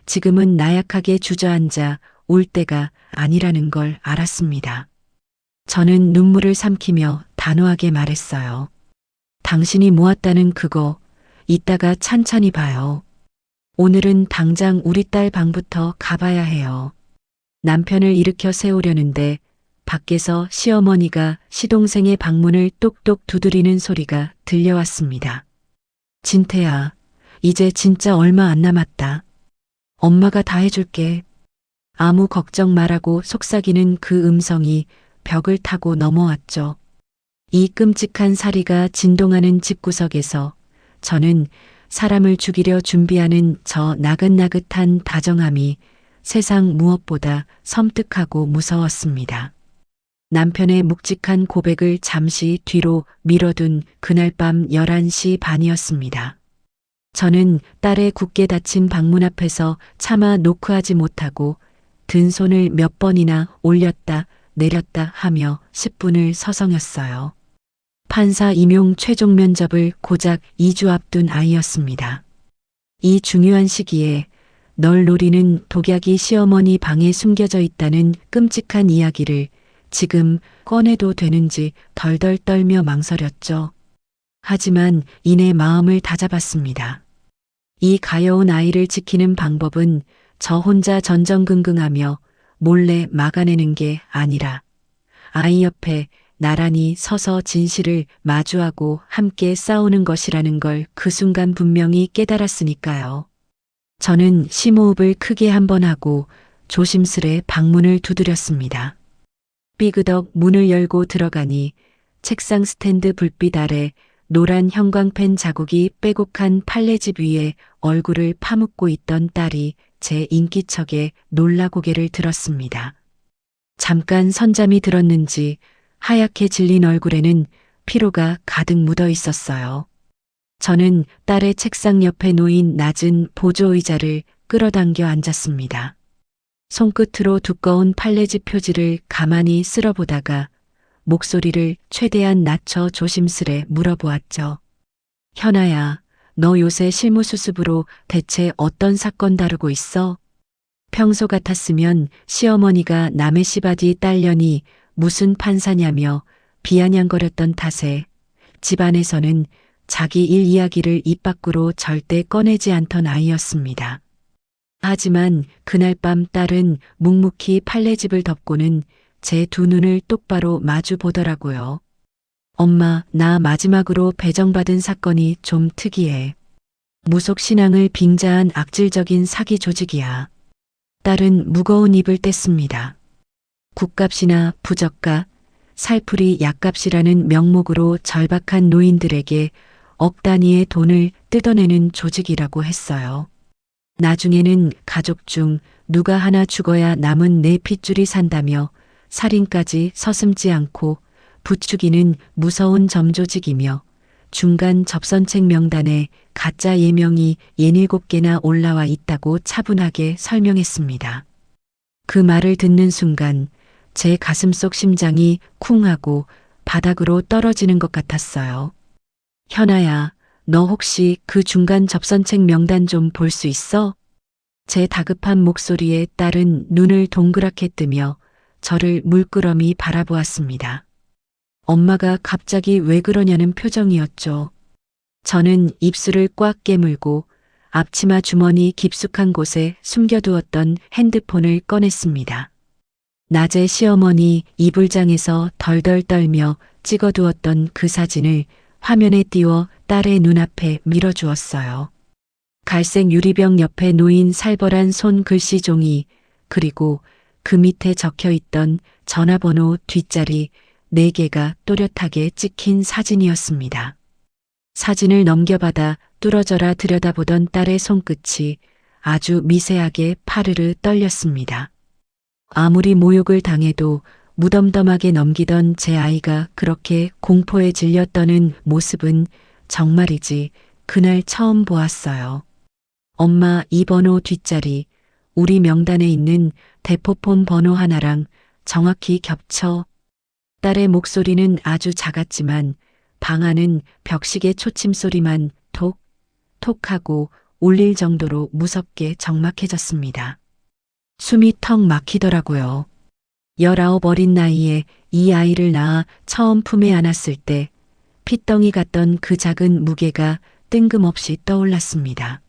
지금은 나약하게 주저앉아 울 때가 아니라는 걸 알았습니다. 저는 눈물을 삼키며 단호하게 말했어요. 당신이 모았다는 그거 이따가 찬찬히 봐요. 오늘은 당장 우리 딸 방부터 가봐야 해요. 남편을 일으켜 세우려는데 밖에서 시어머니가 시동생의 방문을 똑똑 두드리는 소리가 들려왔습니다. 진태야, 이제 진짜 얼마 안 남았다. 엄마가 다 해줄게. 아무 걱정 말라고 속삭이는 그 음성이 벽을 타고 넘어왔죠. 이 끔찍한 사리가 진동하는 집구석에서 저는 사람을 죽이려 준비하는 저 나긋나긋한 다정함이 세상 무엇보다 섬뜩하고 무서웠습니다. 남편의 묵직한 고백을 잠시 뒤로 미뤄둔 그날 밤 11시 반이었습니다. 저는 딸의 굳게 닫힌 방문 앞에서 차마 노크하지 못하고 든 손을 몇 번이나 올렸다 내렸다 하며 10분을 서성였어요. 판사 임용 최종 면접을 고작 2주 앞둔 아이였습니다. 이 중요한 시기에 널 노리는 독약이 시어머니 방에 숨겨져 있다는 끔찍한 이야기를 지금 꺼내도 되는지 덜덜 떨며 망설였죠. 하지만 이내 마음을 다잡았습니다. 이 가여운 아이를 지키는 방법은 저 혼자 전전긍긍하며 몰래 막아내는 게 아니라 아이 옆에 나란히 서서 진실을 마주하고 함께 싸우는 것이라는 걸 그 순간 분명히 깨달았으니까요. 저는 심호흡을 크게 한번 하고 조심스레 방문을 두드렸습니다. 삐그덕 문을 열고 들어가니 책상 스탠드 불빛 아래 노란 형광펜 자국이 빼곡한 판례집 위에 얼굴을 파묻고 있던 딸이 제 인기척에 놀라 고개를 들었습니다. 잠깐 선잠이 들었는지 하얗게 질린 얼굴에는 피로가 가득 묻어 있었어요. 저는 딸의 책상 옆에 놓인 낮은 보조의자를 끌어당겨 앉았습니다. 손끝으로 두꺼운 판례집 표지를 가만히 쓸어보다가 목소리를 최대한 낮춰 조심스레 물어보았죠. 현아야, 너 요새 실무수습으로 대체 어떤 사건 다루고 있어? 평소 같았으면 시어머니가 남의 시바디 딸려니 무슨 판사냐며 비아냥거렸던 탓에 집안에서는 자기 일 이야기를 입 밖으로 절대 꺼내지 않던 아이였습니다. 하지만 그날 밤 딸은 묵묵히 판례집을 덮고는 제 두 눈을 똑바로 마주 보더라고요. 엄마, 나 마지막으로 배정받은 사건이 좀 특이해. 무속 신앙을 빙자한 악질적인 사기 조직이야. 딸은 무거운 입을 뗐습니다. 국값이나 부적값, 살풀이 약값이라는 명목으로 절박한 노인들에게 억 단위의 돈을 뜯어내는 조직이라고 했어요. 나중에는 가족 중 누가 하나 죽어야 남은 내 핏줄이 산다며 살인까지 서슴지 않고 부추기는 무서운 점조직이며 중간 접선책 명단에 가짜 예명이 67개나 올라와 있다고 차분하게 설명했습니다. 그 말을 듣는 순간 제 가슴속 심장이 쿵 하고 바닥으로 떨어지는 것 같았어요. 현아야, 너 혹시 그 중간 접선책 명단 좀 볼 수 있어? 제 다급한 목소리에 딸은 눈을 동그랗게 뜨며 저를 물끄러미 바라보았습니다. 엄마가 갑자기 왜 그러냐는 표정이었죠. 저는 입술을 꽉 깨물고 앞치마 주머니 깊숙한 곳에 숨겨두었던 핸드폰을 꺼냈습니다. 낮에 시어머니 이불장에서 덜덜 떨며 찍어두었던 그 사진을 화면에 띄워 딸의 눈앞에 밀어주었어요. 갈색 유리병 옆에 놓인 살벌한 손 글씨 종이, 그리고 그 밑에 적혀 있던 전화번호 뒷자리 4개가 또렷하게 찍힌 사진이었습니다. 사진을 넘겨받아 뚫어져라 들여다보던 딸의 손끝이 아주 미세하게 파르르 떨렸습니다. 아무리 모욕을 당해도 무덤덤하게 넘기던 제 아이가 그렇게 공포에 질려 떠는 모습은 정말이지 그날 처음 보았어요. 엄마, 이 번호 뒷자리, 우리 명단에 있는 대포폰 번호 하나랑 정확히 겹쳐. 딸의 목소리는 아주 작았지만 방 안은 벽시계 초침 소리만 톡, 톡 하고 울릴 정도로 무섭게 적막해졌습니다. 숨이 턱 막히더라고요. 19 어린 나이에 이 아이를 낳아 처음 품에 안았을 때 핏덩이 같던 그 작은 무게가 뜬금없이 떠올랐습니다.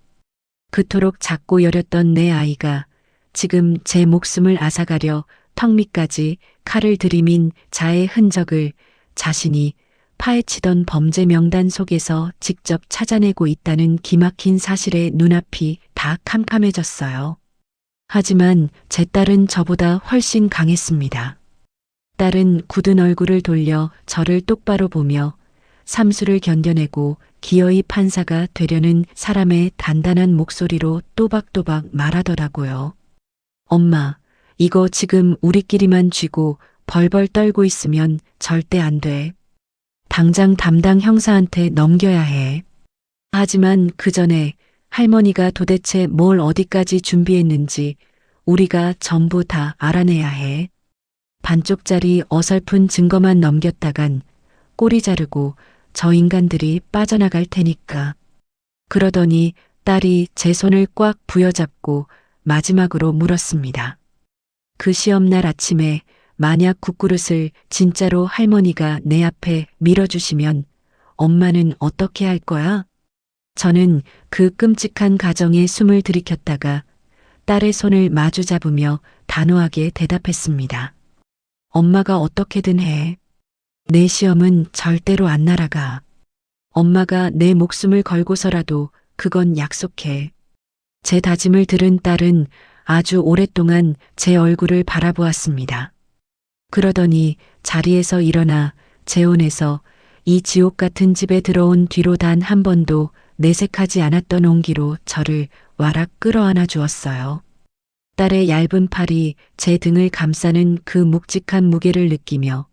그토록 작고 여렸던 내 아이가 지금 제 목숨을 앗아가려 턱 밑까지 칼을 들이민 자의 흔적을 자신이 파헤치던 범죄 명단 속에서 직접 찾아내고 있다는 기막힌 사실에 눈앞이 다 캄캄해졌어요. 하지만 제 딸은 저보다 훨씬 강했습니다. 딸은 굳은 얼굴을 돌려 저를 똑바로 보며 삼수를 견뎌내고 기어이 판사가 되려는 사람의 단단한 목소리로 또박또박 말하더라고요. 엄마, 이거 지금 우리끼리만 쥐고 벌벌 떨고 있으면 절대 안 돼. 당장 담당 형사한테 넘겨야 해. 하지만 그 전에 할머니가 도대체 뭘 어디까지 준비했는지 우리가 전부 다 알아내야 해. 반쪽짜리 어설픈 증거만 넘겼다간 꼬리 자르고 저 인간들이 빠져나갈 테니까. 그러더니 딸이 제 손을 꽉 부여잡고 마지막으로 물었습니다. 그 시험날 아침에 만약 국그릇을 진짜로 할머니가 내 앞에 밀어주시면 엄마는 어떻게 할 거야? 저는 그 끔찍한 가정에 숨을 들이켰다가 딸의 손을 마주 잡으며 단호하게 대답했습니다. 엄마가 어떻게든 해. 내 시험은 절대로 안 날아가. 엄마가 내 목숨을 걸고서라도 그건 약속해. 제 다짐을 들은 딸은 아주 오랫동안 제 얼굴을 바라보았습니다. 그러더니 자리에서 일어나 재혼해서 이 지옥 같은 집에 들어온 뒤로 단 한 번도 내색하지 않았던 온기로 저를 와락 끌어안아 주었어요. 딸의 얇은 팔이 제 등을 감싸는 그 묵직한 무게를 느끼며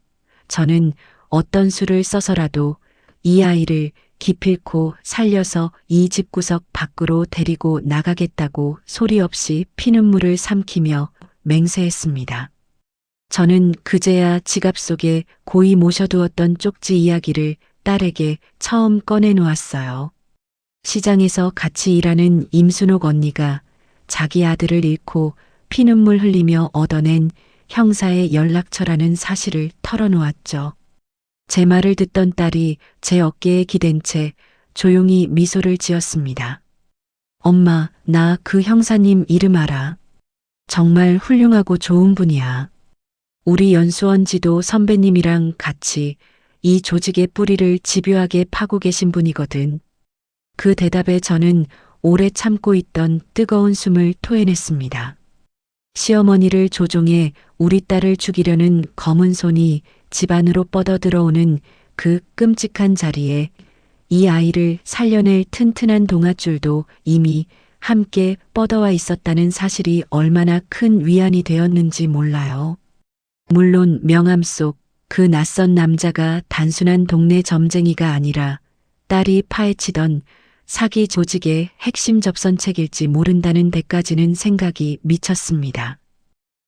저는 어떤 수를 써서라도 이 아이를 기필코 살려서 이 집구석 밖으로 데리고 나가겠다고 소리 없이 피눈물을 삼키며 맹세했습니다. 저는 그제야 지갑 속에 고이 모셔두었던 쪽지 이야기를 딸에게 처음 꺼내놓았어요. 시장에서 같이 일하는 임순옥 언니가 자기 아들을 잃고 피눈물 흘리며 얻어낸 형사의 연락처라는 사실을 털어놓았죠. 제 말을 듣던 딸이 제 어깨에 기댄 채 조용히 미소를 지었습니다. 엄마, 나 그 형사님 이름 알아. 정말 훌륭하고 좋은 분이야. 우리 연수원 지도 선배님이랑 같이 이 조직의 뿌리를 집요하게 파고 계신 분이거든. 그 대답에 저는 오래 참고 있던 뜨거운 숨을 토해냈습니다. 시어머니를 조종해 우리 딸을 죽이려는 검은 손이 집 안으로 뻗어들어오는 그 끔찍한 자리에 이 아이를 살려낼 튼튼한 동아줄도 이미 함께 뻗어와 있었다는 사실이 얼마나 큰 위안이 되었는지 몰라요. 물론 명함 속 그 낯선 남자가 단순한 동네 점쟁이가 아니라 딸이 파헤치던 사기 조직의 핵심 접선책일지 모른다는 데까지는 생각이 미쳤습니다.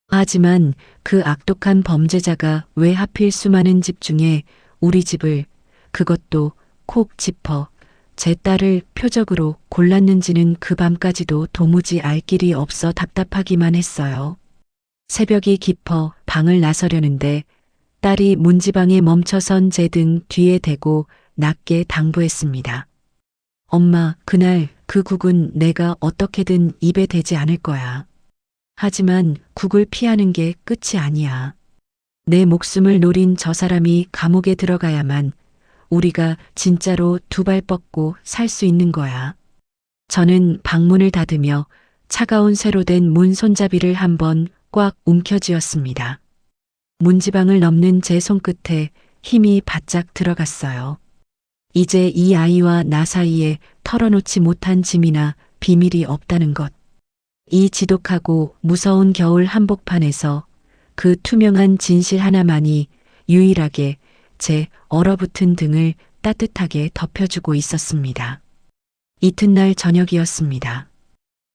하지만 그 악독한 범죄자가 왜 하필 수많은 집 중에 우리 집을, 그것도 콕 짚어 제 딸을 표적으로 골랐는지는 그 밤까지도 도무지 알 길이 없어 답답하기만 했어요. 새벽이 깊어 방을 나서려는데 딸이 문지방에 멈춰선 제 등 뒤에 대고 낮게 당부했습니다. 엄마, 그날 그 국은 내가 어떻게든 입에 대지 않을 거야. 하지만 국을 피하는 게 끝이 아니야. 내 목숨을 노린 저 사람이 감옥에 들어가야만 우리가 진짜로 두 발 뻗고 살 수 있는 거야. 저는 방문을 닫으며 차가운 쇠로 된 문 손잡이를 한번 꽉 움켜쥐었습니다. 문지방을 넘는 제 손끝에 힘이 바짝 들어갔어요. 이제 이 아이와 나 사이에 털어놓지 못한 짐이나 비밀이 없다는 것. 이 지독하고 무서운 겨울 한복판에서 그 투명한 진실 하나만이 유일하게 제 얼어붙은 등을 따뜻하게 덮여주고 있었습니다. 이튿날 저녁이었습니다.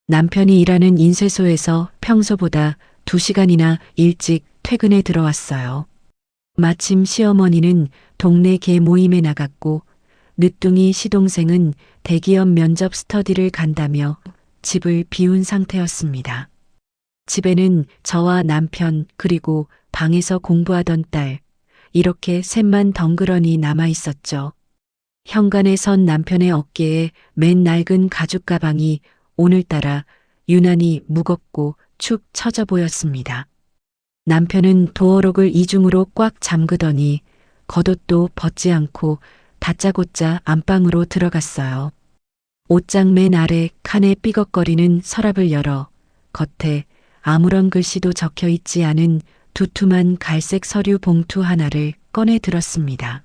남편이 일하는 인쇄소에서 평소보다 2시간이나 일찍 퇴근에 들어왔어요. 마침 시어머니는 동네 개 모임에 나갔고 늦둥이 시동생은 대기업 면접 스터디를 간다며 집을 비운 상태였습니다. 집에는 저와 남편 그리고 방에서 공부하던 딸, 이렇게 셋만 덩그러니 남아 있었죠. 현관에 선 남편의 어깨에 맨 낡은 가죽 가방이 오늘따라 유난히 무겁고 축 처져 보였습니다. 남편은 도어록을 이중으로 꽉 잠그더니 겉옷도 벗지 않고 다짜고짜 안방으로 들어갔어요. 옷장 맨 아래 칸에 삐걱거리는 서랍을 열어 겉에 아무런 글씨도 적혀 있지 않은 두툼한 갈색 서류 봉투 하나를 꺼내 들었습니다.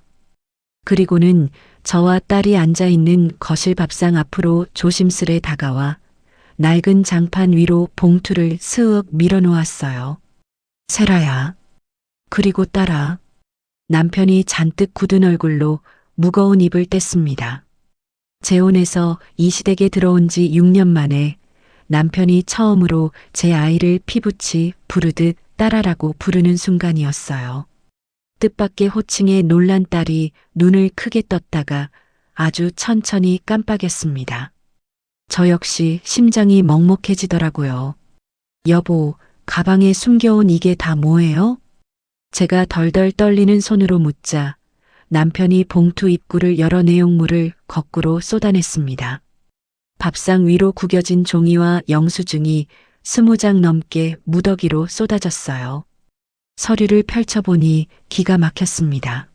그리고는 저와 딸이 앉아 있는 거실 밥상 앞으로 조심스레 다가와 낡은 장판 위로 봉투를 스윽 밀어놓았어요. 세라야. 그리고 딸아. 남편이 잔뜩 굳은 얼굴로 무거운 입을 뗐습니다. 재혼해서 이 시댁에 들어온 지 6년 만에 남편이 처음으로 제 아이를 피부치 부르듯 딸아라고 부르는 순간이었어요. 뜻밖의 호칭에 놀란 딸이 눈을 크게 떴다가 아주 천천히 깜빡였습니다. 저 역시 심장이 먹먹해지더라고요. 여보, 가방에 숨겨온 이게 다 뭐예요? 제가 덜덜 떨리는 손으로 묻자 남편이 봉투 입구를 열어 내용물을 거꾸로 쏟아냈습니다. 밥상 위로 구겨진 종이와 영수증이 20장 넘게 무더기로 쏟아졌어요. 서류를 펼쳐보니 기가 막혔습니다.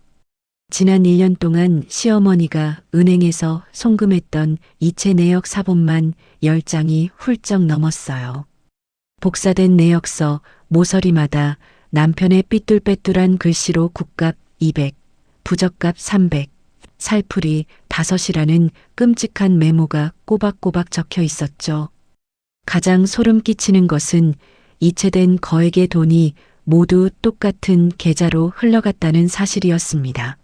지난 1년 동안 시어머니가 은행에서 송금했던 이체 내역 사본만 10장이 훌쩍 넘었어요. 복사된 내역서 모서리마다 남편의 삐뚤빼뚤한 글씨로 국값 200, 부적값 300, 살풀이 5이라는 끔찍한 메모가 꼬박꼬박 적혀 있었죠. 가장 소름 끼치는 것은 이체된 거액의 돈이 모두 똑같은 계좌로 흘러갔다는 사실이었습니다.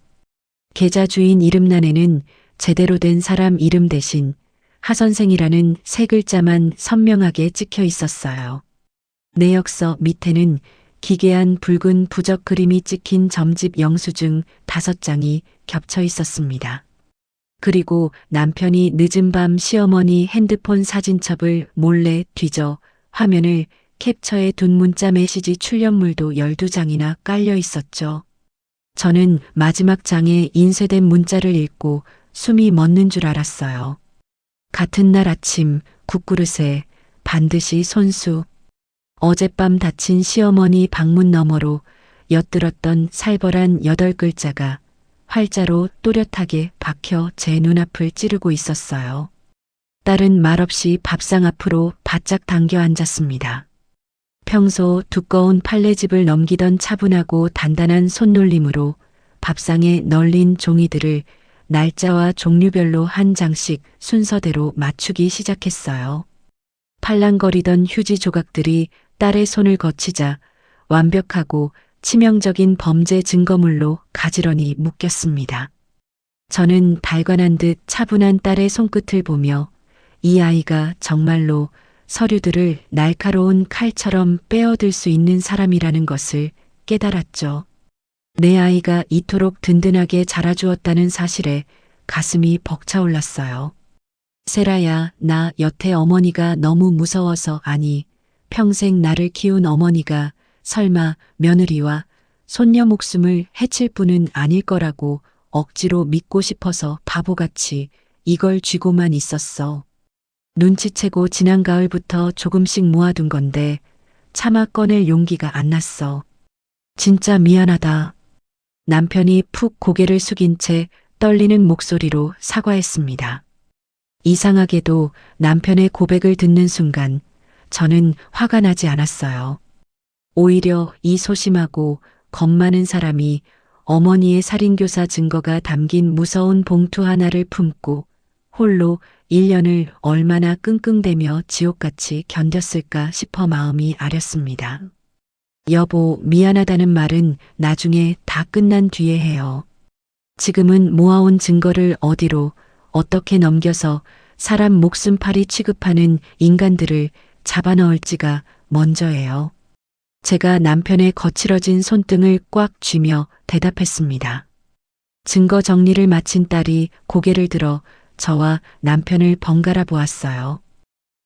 계좌 주인 이름란에는 제대로 된 사람 이름 대신 하선생이라는 세 글자만 선명하게 찍혀 있었어요. 내역서 밑에는 기괴한 붉은 부적 그림이 찍힌 점집 영수증 5장이 겹쳐 있었습니다. 그리고 남편이 늦은 밤 시어머니 핸드폰 사진첩을 몰래 뒤져 화면을 캡처해 둔 문자 메시지 출력물도 12장이나 깔려 있었죠. 저는 마지막 장에 인쇄된 문자를 읽고 숨이 멎는 줄 알았어요. 같은 날 아침 국그릇에 반드시 손수. 어젯밤 다친 시어머니 방문 너머로 엿들었던 살벌한 8글자가 활자로 또렷하게 박혀 제 눈앞을 찌르고 있었어요. 딸은 말없이 밥상 앞으로 바짝 당겨 앉았습니다. 평소 두꺼운 판례집을 넘기던 차분하고 단단한 손놀림으로 밥상에 널린 종이들을 날짜와 종류별로 한 장씩 순서대로 맞추기 시작했어요. 팔랑거리던 휴지 조각들이 딸의 손을 거치자 완벽하고 치명적인 범죄 증거물로 가지런히 묶였습니다. 저는 달관한 듯 차분한 딸의 손끝을 보며 이 아이가 정말로 서류들을 날카로운 칼처럼 빼어들 수 있는 사람이라는 것을 깨달았죠. 내 아이가 이토록 든든하게 자라주었다는 사실에 가슴이 벅차올랐어요. 세라야, 나 여태 어머니가 너무 무서워서 아니, 평생 나를 키운 어머니가 설마 며느리와 손녀 목숨을 해칠 뿐은 아닐 거라고 억지로 믿고 싶어서 바보같이 이걸 쥐고만 있었어. 눈치채고 지난 가을부터 조금씩 모아둔 건데 차마 꺼낼 용기가 안 났어. 진짜 미안하다. 남편이 푹 고개를 숙인 채 떨리는 목소리로 사과했습니다. 이상하게도 남편의 고백을 듣는 순간 저는 화가 나지 않았어요. 오히려 이 소심하고 겁 많은 사람이 어머니의 살인교사 증거가 담긴 무서운 봉투 하나를 품고 홀로 1년을 얼마나 끙끙대며 지옥같이 견뎠을까 싶어 마음이 아렸습니다. 여보, 미안하다는 말은 나중에 다 끝난 뒤에 해요. 지금은 모아온 증거를 어디로 어떻게 넘겨서 사람 목숨팔이 취급하는 인간들을 잡아넣을지가 먼저예요. 제가 남편의 거칠어진 손등을 꽉 쥐며 대답했습니다. 증거 정리를 마친 딸이 고개를 들어 저와 남편을 번갈아 보았어요.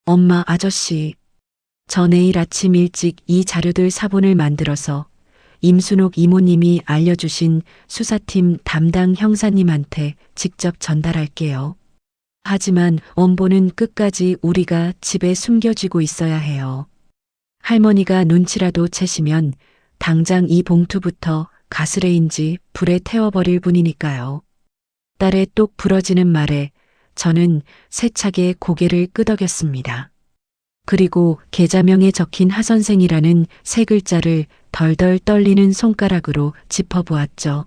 엄마, 아저씨, 저 내일 아침 일찍 이 자료들 사본을 만들어서 임순옥 이모님이 알려주신 수사팀 담당 형사님한테 직접 전달할게요. 하지만 원본은 끝까지 우리가 집에 숨겨쥐고 있어야 해요. 할머니가 눈치라도 채시면 당장 이 봉투부터 가스레인지 불에 태워버릴 뿐이니까요. 딸의 똑 부러지는 말에 저는 세차게 고개를 끄덕였습니다. 그리고 계좌명에 적힌 하선생이라는 세 글자를 덜덜 떨리는 손가락으로 짚어보았죠.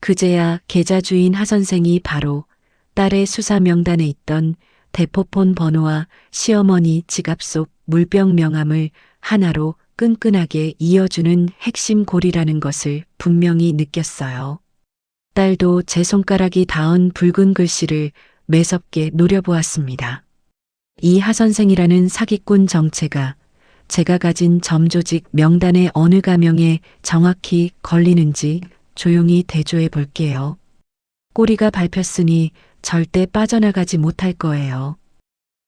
그제야 계좌 주인 하선생이 바로 딸의 수사 명단에 있던 대포폰 번호와 시어머니 지갑 속 물병 명함을 하나로 끈끈하게 이어주는 핵심 고리라는 것을 분명히 느꼈어요. 딸도 제 손가락이 닿은 붉은 글씨를 매섭게 노려보았습니다. 이 하선생이라는 사기꾼 정체가 제가 가진 점조직 명단의 어느 가명에 정확히 걸리는지 조용히 대조해 볼게요. 꼬리가 밟혔으니 절대 빠져나가지 못할 거예요.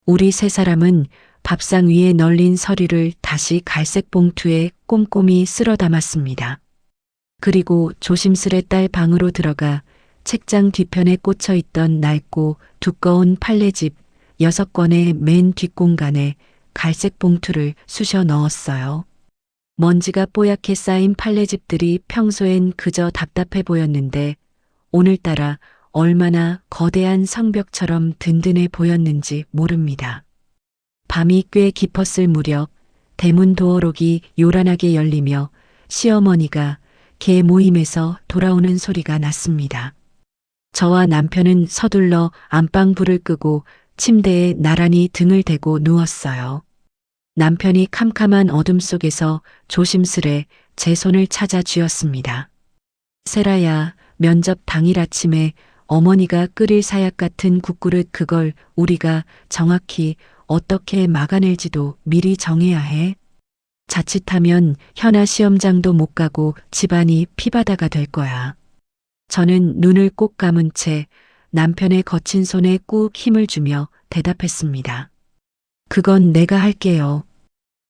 우리 세 사람은 밥상 위에 널린 서류를 다시 갈색 봉투에 꼼꼼히 쓸어 담았습니다. 그리고 조심스레 딸 방으로 들어가 책장 뒤편에 꽂혀 있던 낡고 두꺼운 판례집 6권의 맨 뒷공간에 갈색 봉투를 쑤셔 넣었어요. 먼지가 뽀얗게 쌓인 판례집들이 평소엔 그저 답답해 보였는데 오늘따라 얼마나 거대한 성벽처럼 든든해 보였는지 모릅니다. 밤이 꽤 깊었을 무렵 대문 도어록이 요란하게 열리며 시어머니가 개 모임에서 돌아오는 소리가 났습니다. 저와 남편은 서둘러 안방불을 끄고 침대에 나란히 등을 대고 누웠어요. 남편이 캄캄한 어둠 속에서 조심스레 제 손을 찾아 쥐었습니다. 세라야, 면접 당일 아침에 어머니가 끓일 사약 같은 국그릇 그걸 우리가 정확히 어떻게 막아낼지도 미리 정해야 해. 자칫하면 현아 시험장도 못 가고 집안이 피바다가 될 거야. 저는 눈을 꼭 감은 채 남편의 거친 손에 꾹 힘을 주며 대답했습니다. 그건 내가 할게요.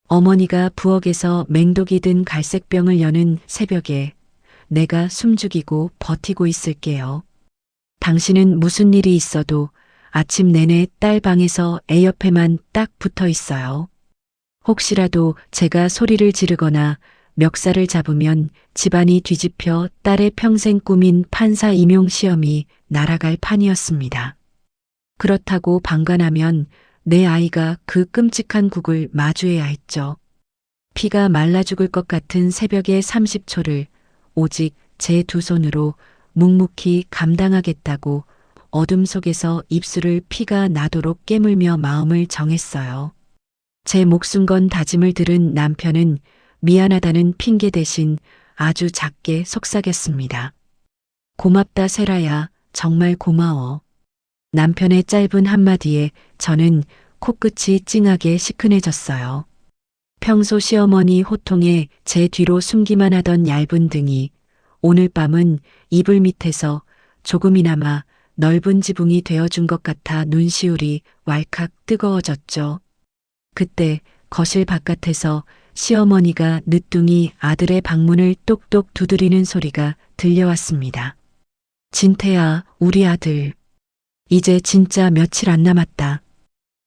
어머니가 부엌에서 맹독이 든 갈색병을 여는 새벽에 내가 숨죽이고 버티고 있을게요. 당신은 무슨 일이 있어도 아침 내내 딸 방에서 애 옆에만 딱 붙어 있어요. 혹시라도 제가 소리를 지르거나 멱살을 잡으면 집안이 뒤집혀 딸의 평생 꿈인 판사 임용 시험이 날아갈 판이었습니다. 그렇다고 방관하면 내 아이가 그 끔찍한 국을 마주해야 했죠. 피가 말라 죽을 것 같은 새벽의 30초를 오직 제 두 손으로 묵묵히 감당하겠다고 어둠 속에서 입술을 피가 나도록 깨물며 마음을 정했어요. 제 목숨 건 다짐을 들은 남편은 미안하다는 핑계 대신 아주 작게 속삭였습니다. 고맙다 세라야, 정말 고마워. 남편의 짧은 한마디에 저는 코끝이 찡하게 시큰해졌어요. 평소 시어머니 호통에 제 뒤로 숨기만 하던 얇은 등이 오늘 밤은 이불 밑에서 조금이나마 넓은 지붕이 되어준 것 같아 눈시울이 왈칵 뜨거워졌죠. 그때 거실 바깥에서 시어머니가 늦둥이 아들의 방문을 똑똑 두드리는 소리가 들려왔습니다. 진태야, 우리 아들. 이제 진짜 며칠 안 남았다.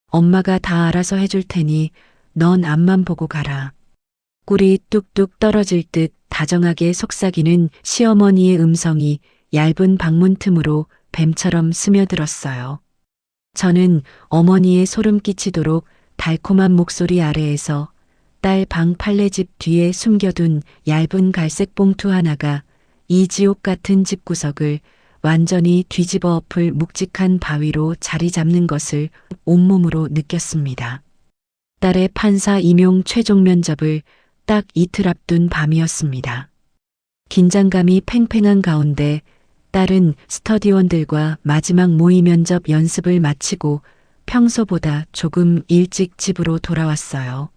엄마가 다 알아서 해줄 테니 넌 앞만 보고 가라. 꿀이 뚝뚝 떨어질 듯 다정하게 속삭이는 시어머니의 음성이 얇은 방문 틈으로 뱀처럼 스며들었어요. 저는 어머니의 소름 끼치도록 달콤한 목소리 아래에서 딸 방 빨래집 뒤에 숨겨둔 얇은 갈색 봉투 하나가 이 지옥 같은 집구석을 완전히 뒤집어 엎을 묵직한 바위로 자리 잡는 것을 온몸으로 느꼈습니다. 딸의 판사 임용 최종 면접을 딱 이틀 앞둔 밤이었습니다. 긴장감이 팽팽한 가운데 딸은 스터디원들과 마지막 모의 면접 연습을 마치고 평소보다 조금 일찍 집으로 돌아왔어요.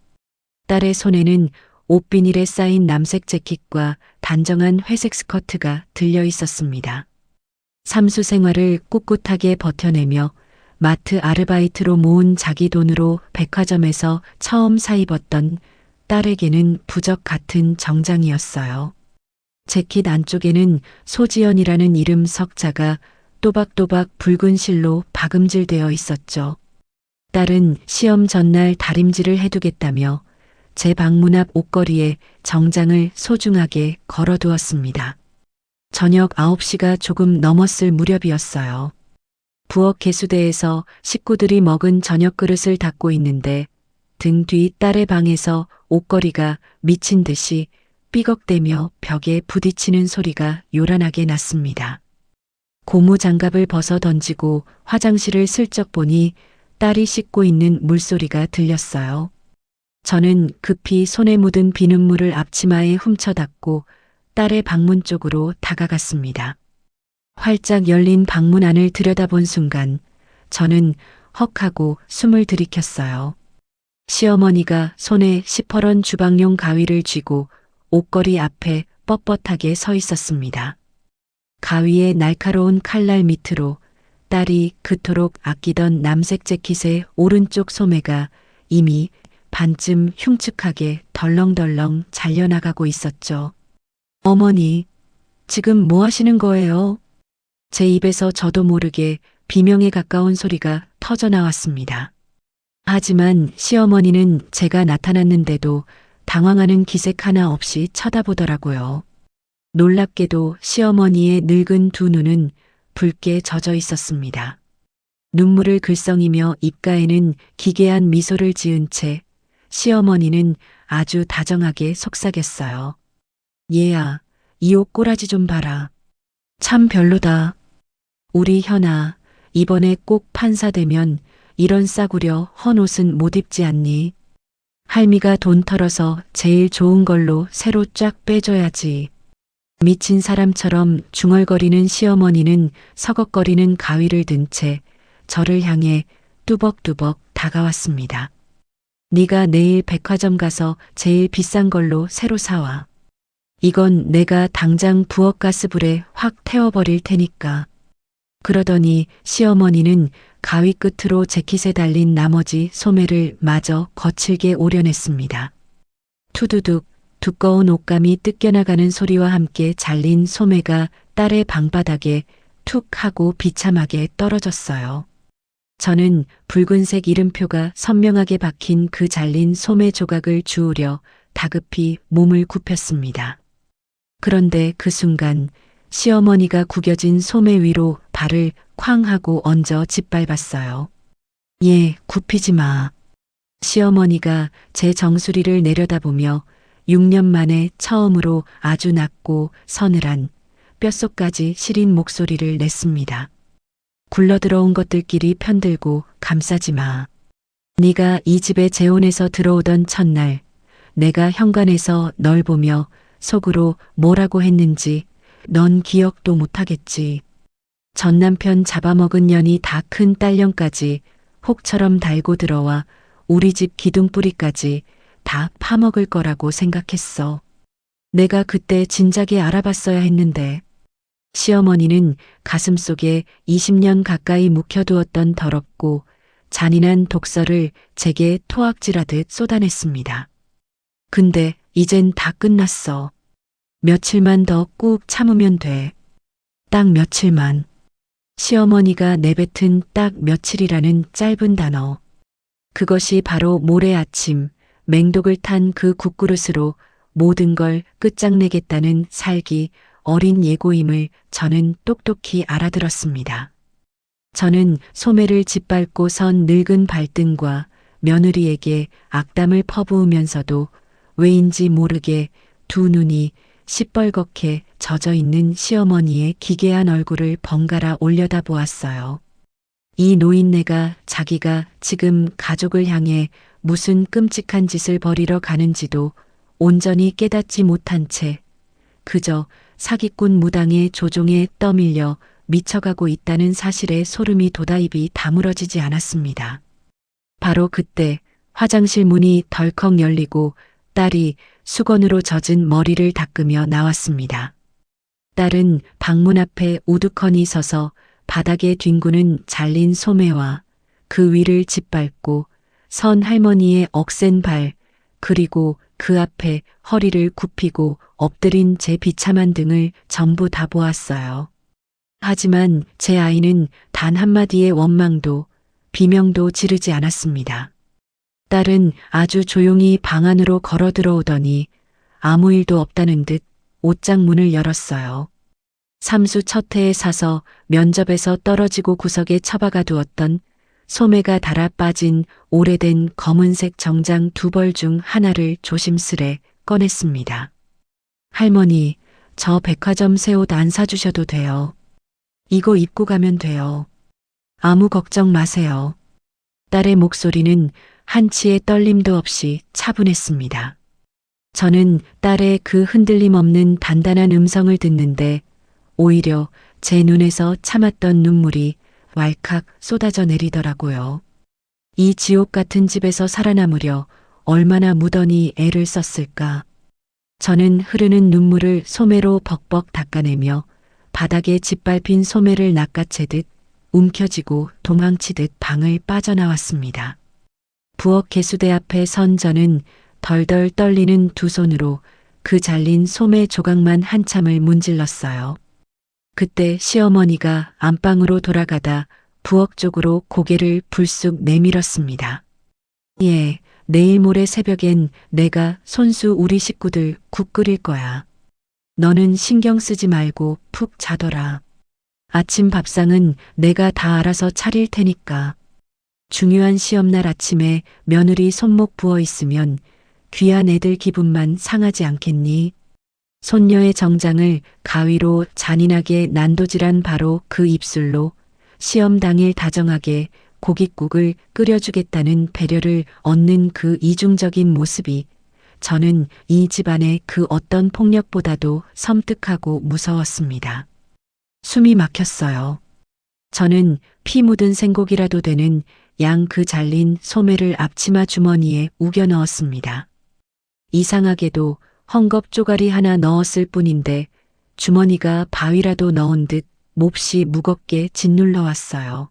딸의 손에는 옷비닐에 쌓인 남색 재킷과 단정한 회색 스커트가 들려 있었습니다. 삼수 생활을 꿋꿋하게 버텨내며 마트 아르바이트로 모은 자기 돈으로 백화점에서 처음 사입었던 딸에게는 부적 같은 정장이었어요. 재킷 안쪽에는 소지연이라는 이름 석자가 또박또박 붉은 실로 박음질되어 있었죠. 딸은 시험 전날 다림질을 해두겠다며 제 방문 앞 옷걸이에 정장을 소중하게 걸어두었습니다. 저녁 9시가 조금 넘었을 무렵이었어요. 부엌 개수대에서 식구들이 먹은 저녁 그릇을 닦고 있는데 등 뒤 딸의 방에서 옷걸이가 미친 듯이 삐걱대며 벽에 부딪히는 소리가 요란하게 났습니다. 고무 장갑을 벗어 던지고 화장실을 슬쩍 보니 딸이 씻고 있는 물소리가 들렸어요. 저는 급히 손에 묻은 비눗물을 앞치마에 훔쳐닫고 딸의 방문 쪽으로 다가갔습니다. 활짝 열린 방문 안을 들여다본 순간 저는 헉하고 숨을 들이켰어요. 시어머니가 손에 시퍼런 주방용 가위를 쥐고 옷걸이 앞에 뻣뻣하게 서 있었습니다. 가위의 날카로운 칼날 밑으로 딸이 그토록 아끼던 남색 재킷의 오른쪽 소매가 이미 반쯤 흉측하게 덜렁덜렁 잘려나가고 있었죠. 어머니, 지금 뭐 하시는 거예요? 제 입에서 저도 모르게 비명에 가까운 소리가 터져 나왔습니다. 하지만 시어머니는 제가 나타났는데도 당황하는 기색 하나 없이 쳐다보더라고요. 놀랍게도 시어머니의 늙은 두 눈은 붉게 젖어 있었습니다. 눈물을 글썽이며 입가에는 기괴한 미소를 지은 채 시어머니는 아주 다정하게 속삭였어요. 얘야, 이 옷 꼬라지 좀 봐라. 참 별로다. 우리 현아, 이번에 꼭 판사 되면 이런 싸구려 헌 옷은 못 입지 않니? 할미가 돈 털어서 제일 좋은 걸로 새로 쫙 빼줘야지. 미친 사람처럼 중얼거리는 시어머니는 서걱거리는 가위를 든 채 저를 향해 뚜벅뚜벅 다가왔습니다. 네가 내일 백화점 가서 제일 비싼 걸로 새로 사와. 이건 내가 당장 부엌 가스불에 확 태워버릴 테니까. 그러더니 시어머니는 가위 끝으로 재킷에 달린 나머지 소매를 마저 거칠게 오려냈습니다. 투두둑 두꺼운 옷감이 뜯겨나가는 소리와 함께 잘린 소매가 딸의 방바닥에 툭 하고 비참하게 떨어졌어요. 저는 붉은색 이름표가 선명하게 박힌 그 잘린 소매 조각을 주우려 다급히 몸을 굽혔습니다. 그런데 그 순간 시어머니가 구겨진 소매 위로 발을 쾅 하고 얹어 짓밟았어요. 예, 굽히지 마. 시어머니가 제 정수리를 내려다보며 6년 만에 처음으로 아주 낮고 서늘한 뼛속까지 시린 목소리를 냈습니다. 굴러들어온 것들끼리 편들고 감싸지 마. 네가 이 집에 재혼해서 들어오던 첫날 내가 현관에서 널 보며 속으로 뭐라고 했는지 넌 기억도 못하겠지. 전 남편 잡아먹은 년이 다 큰 딸년까지 혹처럼 달고 들어와 우리 집 기둥뿌리까지 다 파먹을 거라고 생각했어. 내가 그때 진작에 알아봤어야 했는데. 시어머니는 가슴속에 20년 가까이 묵혀두었던 더럽고 잔인한 독설을 제게 토악질하듯 쏟아냈습니다. 근데 이젠 다 끝났어. 며칠만 더 꾹 참으면 돼. 딱 며칠만. 시어머니가 내뱉은 딱 며칠이라는 짧은 단어. 그것이 바로 모레 아침 맹독을 탄 그 국그릇으로 모든 걸 끝장내겠다는 살기 어린 예고임을 저는 똑똑히 알아들었습니다. 저는 소매를 짓밟고 선 늙은 발등과 며느리에게 악담을 퍼부으면서도 왜인지 모르게 두 눈이 시뻘겋게 젖어 있는 시어머니의 기괴한 얼굴을 번갈아 올려다보았어요. 이 노인네가 자기가 지금 가족을 향해 무슨 끔찍한 짓을 벌이러 가는지도 온전히 깨닫지 못한 채 그저 사기꾼 무당의 조종에 떠밀려 미쳐가고 있다는 사실에 소름이 돋아 입이 다물어지지 않았습니다. 바로 그때 화장실 문이 덜컥 열리고 딸이 수건으로 젖은 머리를 닦으며 나왔습니다. 딸은 방문 앞에 우두커니 서서 바닥에 뒹구는 잘린 소매와 그 위를 짓밟고 선 할머니의 억센 발 그리고 그 앞에 허리를 굽히고 엎드린 제 비참한 등을 전부 다 보았어요. 하지만 제 아이는 단 한마디의 원망도 비명도 지르지 않았습니다. 딸은 아주 조용히 방 안으로 걸어 들어오더니 아무 일도 없다는 듯 옷장 문을 열었어요. 삼수 첫 해에 사서 면접에서 떨어지고 구석에 처박아 두었던 소매가 닳아 빠진 오래된 검은색 정장 두 벌 중 하나를 조심스레 꺼냈습니다. 할머니, 저 백화점 새 옷 안 사주셔도 돼요. 이거 입고 가면 돼요. 아무 걱정 마세요. 딸의 목소리는 한치의 떨림도 없이 차분했습니다. 저는 딸의 그 흔들림 없는 단단한 음성을 듣는데 오히려 제 눈에서 참았던 눈물이 왈칵 쏟아져 내리더라고요. 이 지옥 같은 집에서 살아남으려 얼마나 무던히 애를 썼을까. 저는 흐르는 눈물을 소매로 벅벅 닦아내며 바닥에 짓밟힌 소매를 낚아채듯 움켜쥐고 도망치듯 방을 빠져나왔습니다. 부엌 개수대 앞에 선 저는 덜덜 떨리는 두 손으로 그 잘린 소매 조각만 한참을 문질렀어요. 그때 시어머니가 안방으로 돌아가다 부엌 쪽으로 고개를 불쑥 내밀었습니다. 예, 내일 모레 새벽엔 내가 손수 우리 식구들 국 끓일 거야. 너는 신경 쓰지 말고 푹 자더라. 아침 밥상은 내가 다 알아서 차릴 테니까. 중요한 시험날 아침에 며느리 손목 부어 있으면 귀한 애들 기분만 상하지 않겠니? 손녀의 정장을 가위로 잔인하게 난도질한 바로 그 입술로 시험 당일 다정하게 고깃국을 끓여주겠다는 배려를 얻는 그 이중적인 모습이 저는 이 집안의 그 어떤 폭력보다도 섬뜩하고 무서웠습니다. 숨이 막혔어요. 저는 피 묻은 생고기라도 되는 양 그 잘린 소매를 앞치마 주머니에 우겨 넣었습니다. 이상하게도 헝겊 쪼가리 하나 넣었을 뿐인데 주머니가 바위라도 넣은 듯 몹시 무겁게 짓눌러 왔어요.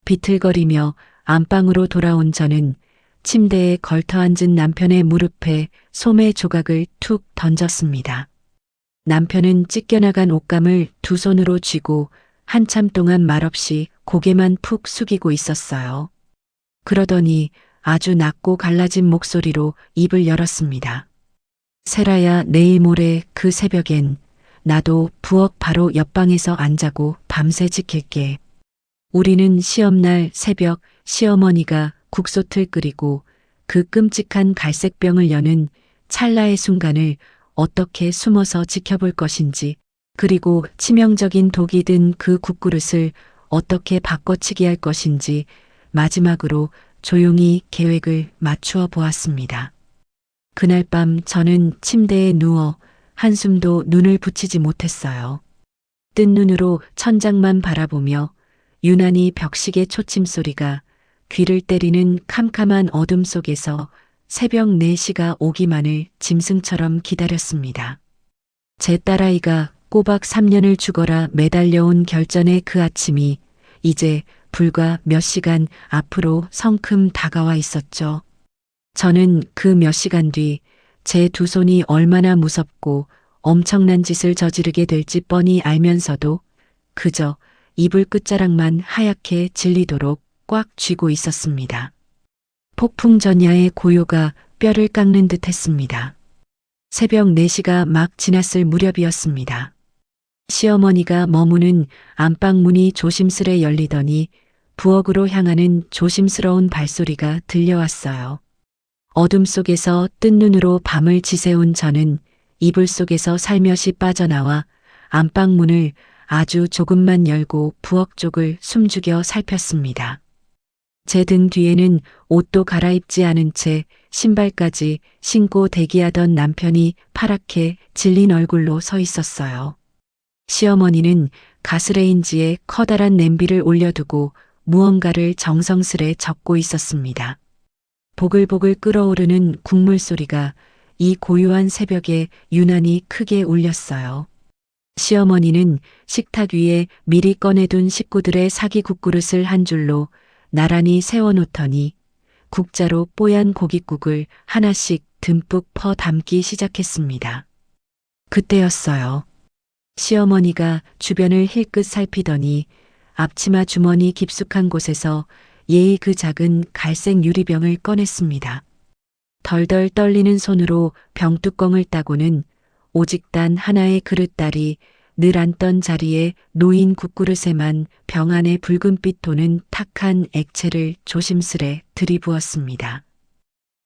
비틀거리며 안방으로 돌아온 저는 침대에 걸터앉은 남편의 무릎에 소매 조각을 툭 던졌습니다. 남편은 찢겨나간 옷감을 두 손으로 쥐고 한참 동안 말없이 고개만 푹 숙이고 있었어요. 그러더니 아주 낮고 갈라진 목소리로 입을 열었습니다. 세라야, 내일 모레 그 새벽엔 나도 부엌 바로 옆방에서 안 자고 밤새 지킬게. 우리는 시험날 새벽 시어머니가 국솥을 끓이고 그 끔찍한 갈색병을 여는 찰나의 순간을 어떻게 숨어서 지켜볼 것인지, 그리고 치명적인 독이 든 그 국그릇을 어떻게 바꿔치기 할 것인지 마지막으로 조용히 계획을 맞추어 보았습니다. 그날 밤 저는 침대에 누워 한숨도 눈을 붙이지 못했어요. 뜬 눈으로 천장만 바라보며 유난히 벽시계 초침 소리가 귀를 때리는 캄캄한 어둠 속에서 새벽 4시가 오기만을 짐승처럼 기다렸습니다. 제 딸아이가 꼬박 3년을 죽어라 매달려온 결전의 그 아침이 이제 불과 몇 시간 앞으로 성큼 다가와 있었죠. 저는 그 몇 시간 뒤 제 두 손이 얼마나 무섭고 엄청난 짓을 저지르게 될지 뻔히 알면서도 그저 이불 끝자락만 하얗게 질리도록 꽉 쥐고 있었습니다. 폭풍전야의 고요가 뼈를 깎는 듯 했습니다. 새벽 4시가 막 지났을 무렵이었습니다. 시어머니가 머무는 안방 문이 조심스레 열리더니 부엌으로 향하는 조심스러운 발소리가 들려왔어요. 어둠 속에서 뜬 눈으로 밤을 지새운 저는 이불 속에서 살며시 빠져나와 안방 문을 아주 조금만 열고 부엌 쪽을 숨죽여 살폈습니다. 제 등 뒤에는 옷도 갈아입지 않은 채 신발까지 신고 대기하던 남편이 파랗게 질린 얼굴로 서 있었어요. 시어머니는 가스레인지에 커다란 냄비를 올려두고 무언가를 정성스레 적고 있었습니다. 보글보글 끓어오르는 국물 소리가 이 고요한 새벽에 유난히 크게 울렸어요. 시어머니는 식탁 위에 미리 꺼내둔 식구들의 사기 국그릇을 한 줄로 나란히 세워놓더니 국자로 뽀얀 고깃국을 하나씩 듬뿍 퍼 담기 시작했습니다. 그때였어요. 시어머니가 주변을 힐끗 살피더니 앞치마 주머니 깊숙한 곳에서 예의 그 작은 갈색 유리병을 꺼냈습니다. 덜덜 떨리는 손으로 병뚜껑을 따고는 오직 단 하나의 그릇달이 늘 앉던 자리에 놓인 국그릇에만 병 안에 붉은빛 도는 탁한 액체를 조심스레 들이부었습니다.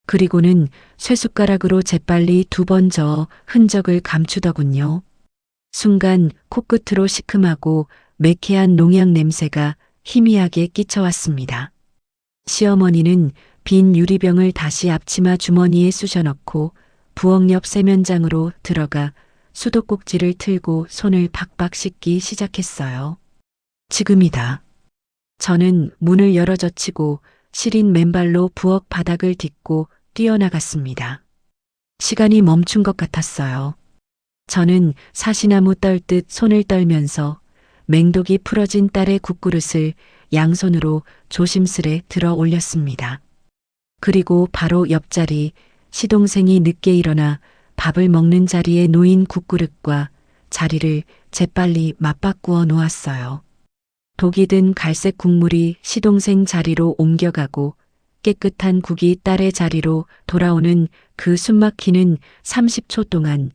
그리고는 쇠숟가락으로 재빨리 2번 저어 흔적을 감추더군요. 순간 코끝으로 시큼하고 매캐한 농약 냄새가 희미하게 끼쳐왔습니다. 시어머니는 빈 유리병을 다시 앞치마 주머니에 쑤셔넣고 부엌 옆 세면장으로 들어가 수도꼭지를 틀고 손을 박박 씻기 시작했어요. 지금이다. 저는 문을 열어 젖히고 시린 맨발로 부엌 바닥을 딛고 뛰어나갔습니다. 시간이 멈춘 것 같았어요. 저는 사시나무 떨듯 손을 떨면서 맹독이 풀어진 딸의 국그릇을 양손으로 조심스레 들어 올렸습니다. 그리고 바로 옆자리 시동생이 늦게 일어나 밥을 먹는 자리에 놓인 국그릇과 자리를 재빨리 맞바꾸어 놓았어요. 독이 든 갈색 국물이 시동생 자리로 옮겨가고 깨끗한 국이 딸의 자리로 돌아오는 그 숨막히는 30초 동안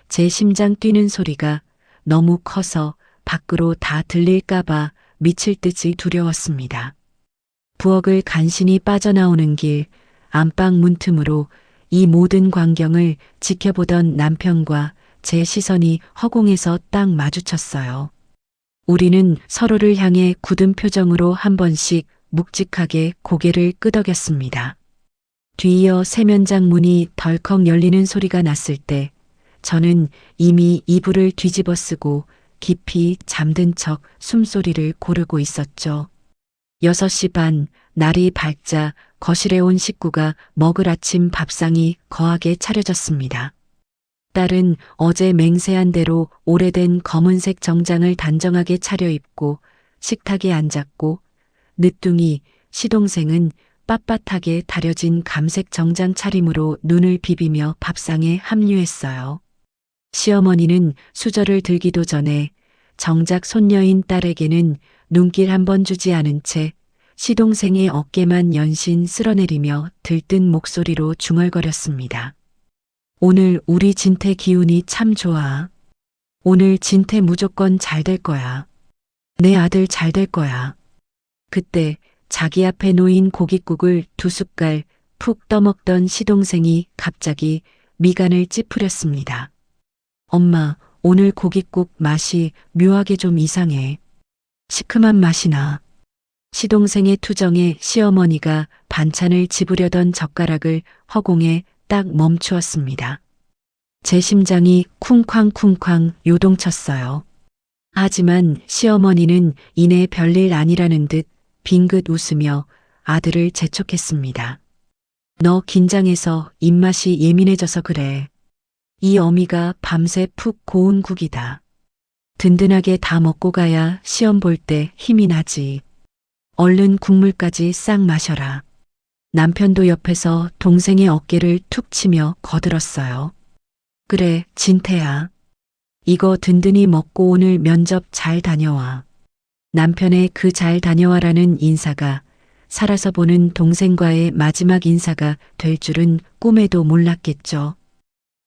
제 심장 뛰는 소리가 너무 커서 밖으로 다 들릴까봐 미칠 듯이 두려웠습니다. 부엌을 간신히 빠져나오는 길 안방 문틈으로 이 모든 광경을 지켜보던 남편과 제 시선이 허공에서 딱 마주쳤어요. 우리는 서로를 향해 굳은 표정으로 한 번씩 묵직하게 고개를 끄덕였습니다. 뒤이어 세면장 문이 덜컥 열리는 소리가 났을 때 저는 이미 이불을 뒤집어 쓰고 깊이 잠든 척 숨소리를 고르고 있었죠. 6시 반, 날이 밝자 거실에 온 식구가 먹을 아침 밥상이 거하게 차려졌습니다. 딸은 어제 맹세한 대로 오래된 검은색 정장을 단정하게 차려입고 식탁에 앉았고, 늦둥이 시동생은 빳빳하게 다려진 감색 정장 차림으로 눈을 비비며 밥상에 합류했어요. 시어머니는 수저를 들기도 전에 정작 손녀인 딸에게는 눈길 한 번 주지 않은 채 시동생의 어깨만 연신 쓸어내리며 들뜬 목소리로 중얼거렸습니다. 오늘 우리 진태 기운이 참 좋아. 오늘 진태 무조건 잘 될 거야. 내 아들 잘 될 거야. 그때 자기 앞에 놓인 고깃국을 2숟갈 푹 떠먹던 시동생이 갑자기 미간을 찌푸렸습니다. 엄마, 오늘 고깃국 맛이 묘하게 좀 이상해. 시큼한 맛이 나. 시동생의 투정에 시어머니가 반찬을 집으려던 젓가락을 허공에 딱 멈추었습니다. 제 심장이 쿵쾅쿵쾅 요동쳤어요. 하지만 시어머니는 이내 별일 아니라는 듯 빙긋 웃으며 아들을 재촉했습니다. 너 긴장해서 입맛이 예민해져서 그래. 이 어미가 밤새 푹 고운 국이다. 든든하게 다 먹고 가야 시험 볼 때 힘이 나지. 얼른 국물까지 싹 마셔라. 남편도 옆에서 동생의 어깨를 툭 치며 거들었어요. 그래, 진태야. 이거 든든히 먹고 오늘 면접 잘 다녀와. 남편의 그 잘 다녀와라는 인사가 살아서 보는 동생과의 마지막 인사가 될 줄은 꿈에도 몰랐겠죠.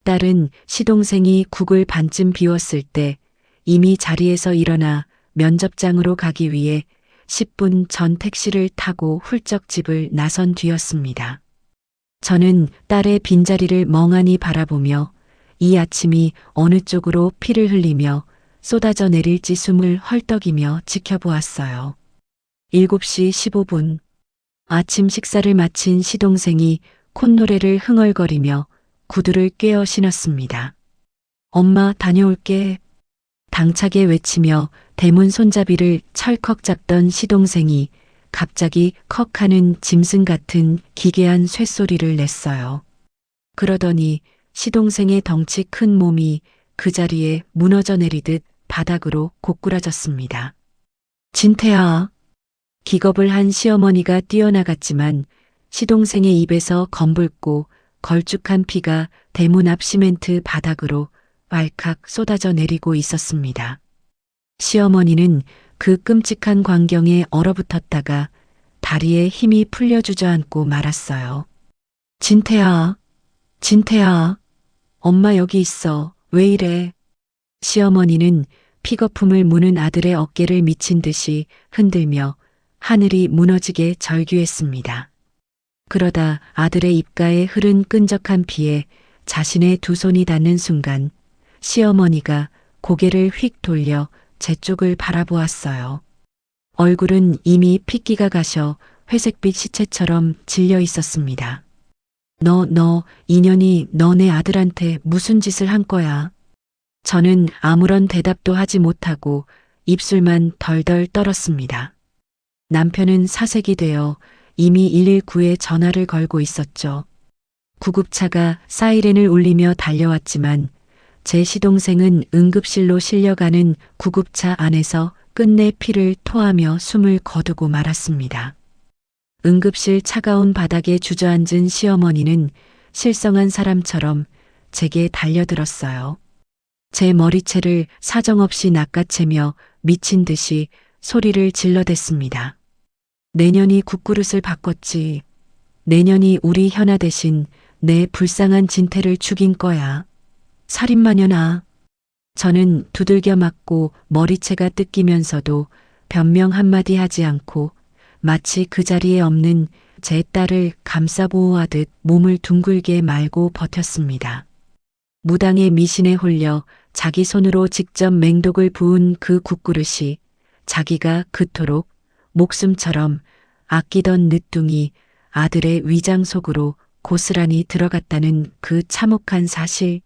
딸은 시동생이 국을 반쯤 비웠을 때 이미 자리에서 일어나 면접장으로 가기 위해 10분 전 택시를 타고 훌쩍 집을 나선 뒤였습니다. 저는 딸의 빈자리를 멍하니 바라보며 이 아침이 어느 쪽으로 피를 흘리며 쏟아져 내릴지 숨을 헐떡이며 지켜보았어요. 7시 15분. 아침 식사를 마친 시동생이 콧노래를 흥얼거리며 구두를 꿰어 신었습니다. 엄마 다녀올게. 당차게 외치며 대문 손잡이를 철컥 잡던 시동생이 갑자기 컥 하는 짐승 같은 기괴한 쇳소리를 냈어요. 그러더니 시동생의 덩치 큰 몸이 그 자리에 무너져 내리듯 바닥으로 고꾸라졌습니다. 진태야. 기겁을 한 시어머니가 뛰어나갔지만 시동생의 입에서 검붉고 걸쭉한 피가 대문 앞 시멘트 바닥으로 왈칵 쏟아져 내리고 있었습니다. 시어머니는 그 끔찍한 광경에 얼어붙었다가 다리에 힘이 풀려 주저앉고 말았어요. 진태야, 진태야, 엄마 여기 있어. 왜 이래? 시어머니는 픽어품을 무는 아들의 어깨를 미친 듯이 흔들며 하늘이 무너지게 절규했습니다. 그러다 아들의 입가에 흐른 끈적한 피에 자신의 두 손이 닿는 순간 시어머니가 고개를 휙 돌려 제 쪽을 바라보았어요. 얼굴은 이미 핏기가 가셔 회색빛 시체처럼 질려 있었습니다. 너, 인연이 너네 아들한테 무슨 짓을 한 거야? 저는 아무런 대답도 하지 못하고 입술만 덜덜 떨었습니다. 남편은 사색이 되어 이미 119에 전화를 걸고 있었죠. 구급차가 사이렌을 울리며 달려왔지만 제 시동생은 응급실로 실려가는 구급차 안에서 끝내 피를 토하며 숨을 거두고 말았습니다. 응급실 차가운 바닥에 주저앉은 시어머니는 실성한 사람처럼 제게 달려들었어요. 제 머리채를 사정없이 낚아채며 미친 듯이 소리를 질러댔습니다. 내년이 국그릇을 바꿨지. 내년이 우리 현아 대신 내 불쌍한 진태를 죽인 거야. 살인마녀나. 저는 두들겨 맞고 머리채가 뜯기면서도 변명 한마디 하지 않고 마치 그 자리에 없는 제 딸을 감싸 보호하듯 몸을 둥글게 말고 버텼습니다. 무당의 미신에 홀려 자기 손으로 직접 맹독을 부은 그 국그릇이 자기가 그토록 목숨처럼 아끼던 늦둥이 아들의 위장 속으로 고스란히 들어갔다는 그 참혹한 사실.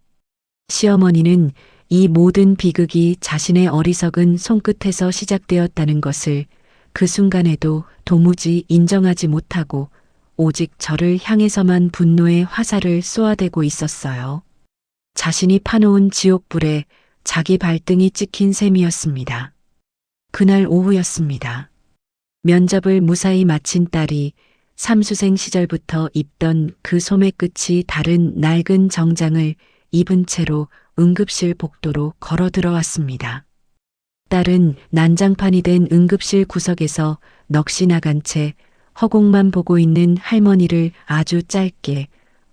시어머니는 이 모든 비극이 자신의 어리석은 손끝에서 시작되었다는 것을 그 순간에도 도무지 인정하지 못하고 오직 저를 향해서만 분노의 화살을 쏘아대고 있었어요. 자신이 파놓은 지옥불에 자기 발등이 찍힌 셈이었습니다. 그날 오후였습니다. 면접을 무사히 마친 딸이 삼수생 시절부터 입던 그 소매 끝이 다른 낡은 정장을 입은 채로 응급실 복도로 걸어 들어왔습니다. 딸은 난장판이 된 응급실 구석에서 넋이 나간 채 허공만 보고 있는 할머니를 아주 짧게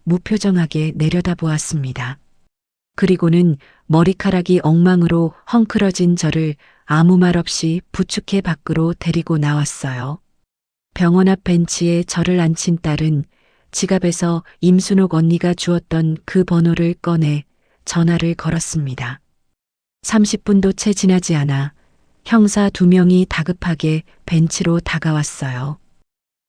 무표정하게 내려다보았습니다. 그리고는 머리카락이 엉망으로 헝클어진 저를 아무 말 없이 부축해 밖으로 데리고 나왔어요. 병원 앞 벤치에 저를 앉힌 딸은 지갑에서 임순옥 언니가 주었던 그 번호를 꺼내 전화를 걸었습니다. 30분도 채 지나지 않아 형사 2명이 다급하게 벤치로 다가왔어요.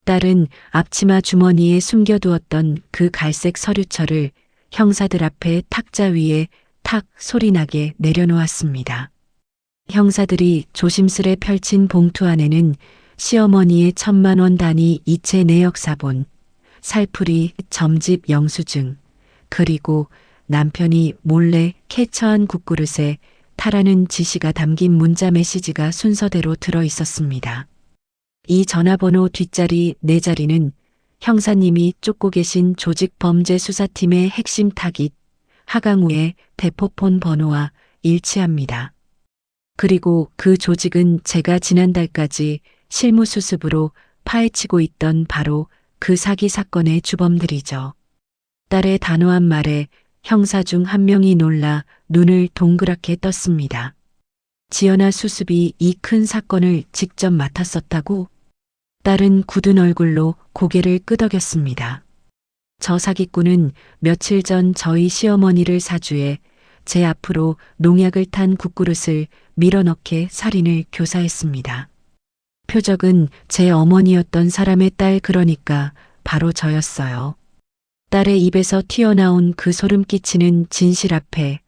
딸은 앞치마 주머니에 숨겨두었던 그 갈색 서류철을 형사들 앞에 탁자 위에 탁 소리나게 내려놓았습니다. 형사들이 조심스레 펼친 봉투 안에는 시어머니의 1,000만 원 단위 이체 내역사본, 살풀이 점집 영수증, 그리고 남편이 몰래 캐처한 국그릇에 타라는 지시가 담긴 문자 메시지가 순서대로 들어 있었습니다. 이 전화번호 뒷자리 4자리는 형사님이 쫓고 계신 조직범죄수사팀의 핵심 타깃 하강우의 대포폰 번호와 일치합니다. 그리고 그 조직은 제가 지난달까지 실무수습으로 파헤치고 있던 바로 그 사기 사건의 주범들이죠. 딸의 단호한 말에 형사 중 한 명이 놀라 눈을 동그랗게 떴습니다. 지연아 수습이 이 큰 사건을 직접 맡았었다고? 딸은 굳은 얼굴로 고개를 끄덕였습니다. 저 사기꾼은 며칠 전 저희 시어머니를 사주해 제 앞으로 농약을 탄 국그릇을 밀어넣게 살인을 교사했습니다. 표적은 제 어머니였던 사람의 딸, 그러니까 바로 저였어요. 딸의 입에서 튀어나온 그 소름 끼치는 진실 앞에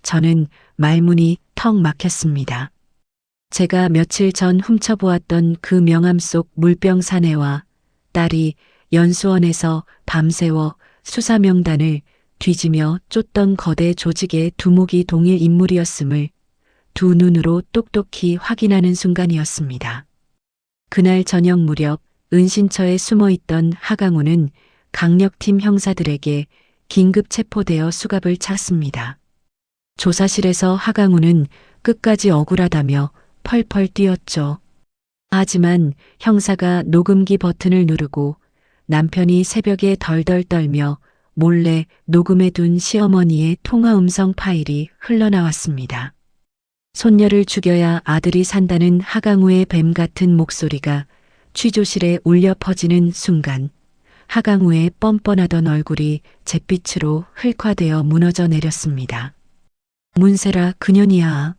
저는 말문이 턱 막혔습니다. 제가 며칠 전 훔쳐보았던 그 명함 속 물병 사내와 딸이 연수원에서 밤새워 수사 명단을 뒤지며 쫓던 거대 조직의 두목이 동일 인물이었음을 두 눈으로 똑똑히 확인하는 순간이었습니다. 그날 저녁 무렵 은신처에 숨어있던 하강우는 강력팀 형사들에게 긴급 체포되어 수갑을 찼습니다. 조사실에서 하강우는 끝까지 억울하다며 펄펄 뛰었죠. 하지만 형사가 녹음기 버튼을 누르고 남편이 새벽에 덜덜 떨며 몰래 녹음해둔 시어머니의 통화 음성 파일이 흘러나왔습니다. 손녀를 죽여야 아들이 산다는 하강우의 뱀 같은 목소리가 취조실에 울려 퍼지는 순간 하강우의 뻔뻔하던 얼굴이 잿빛으로 흑화되어 무너져 내렸습니다. 문세라 그년이야.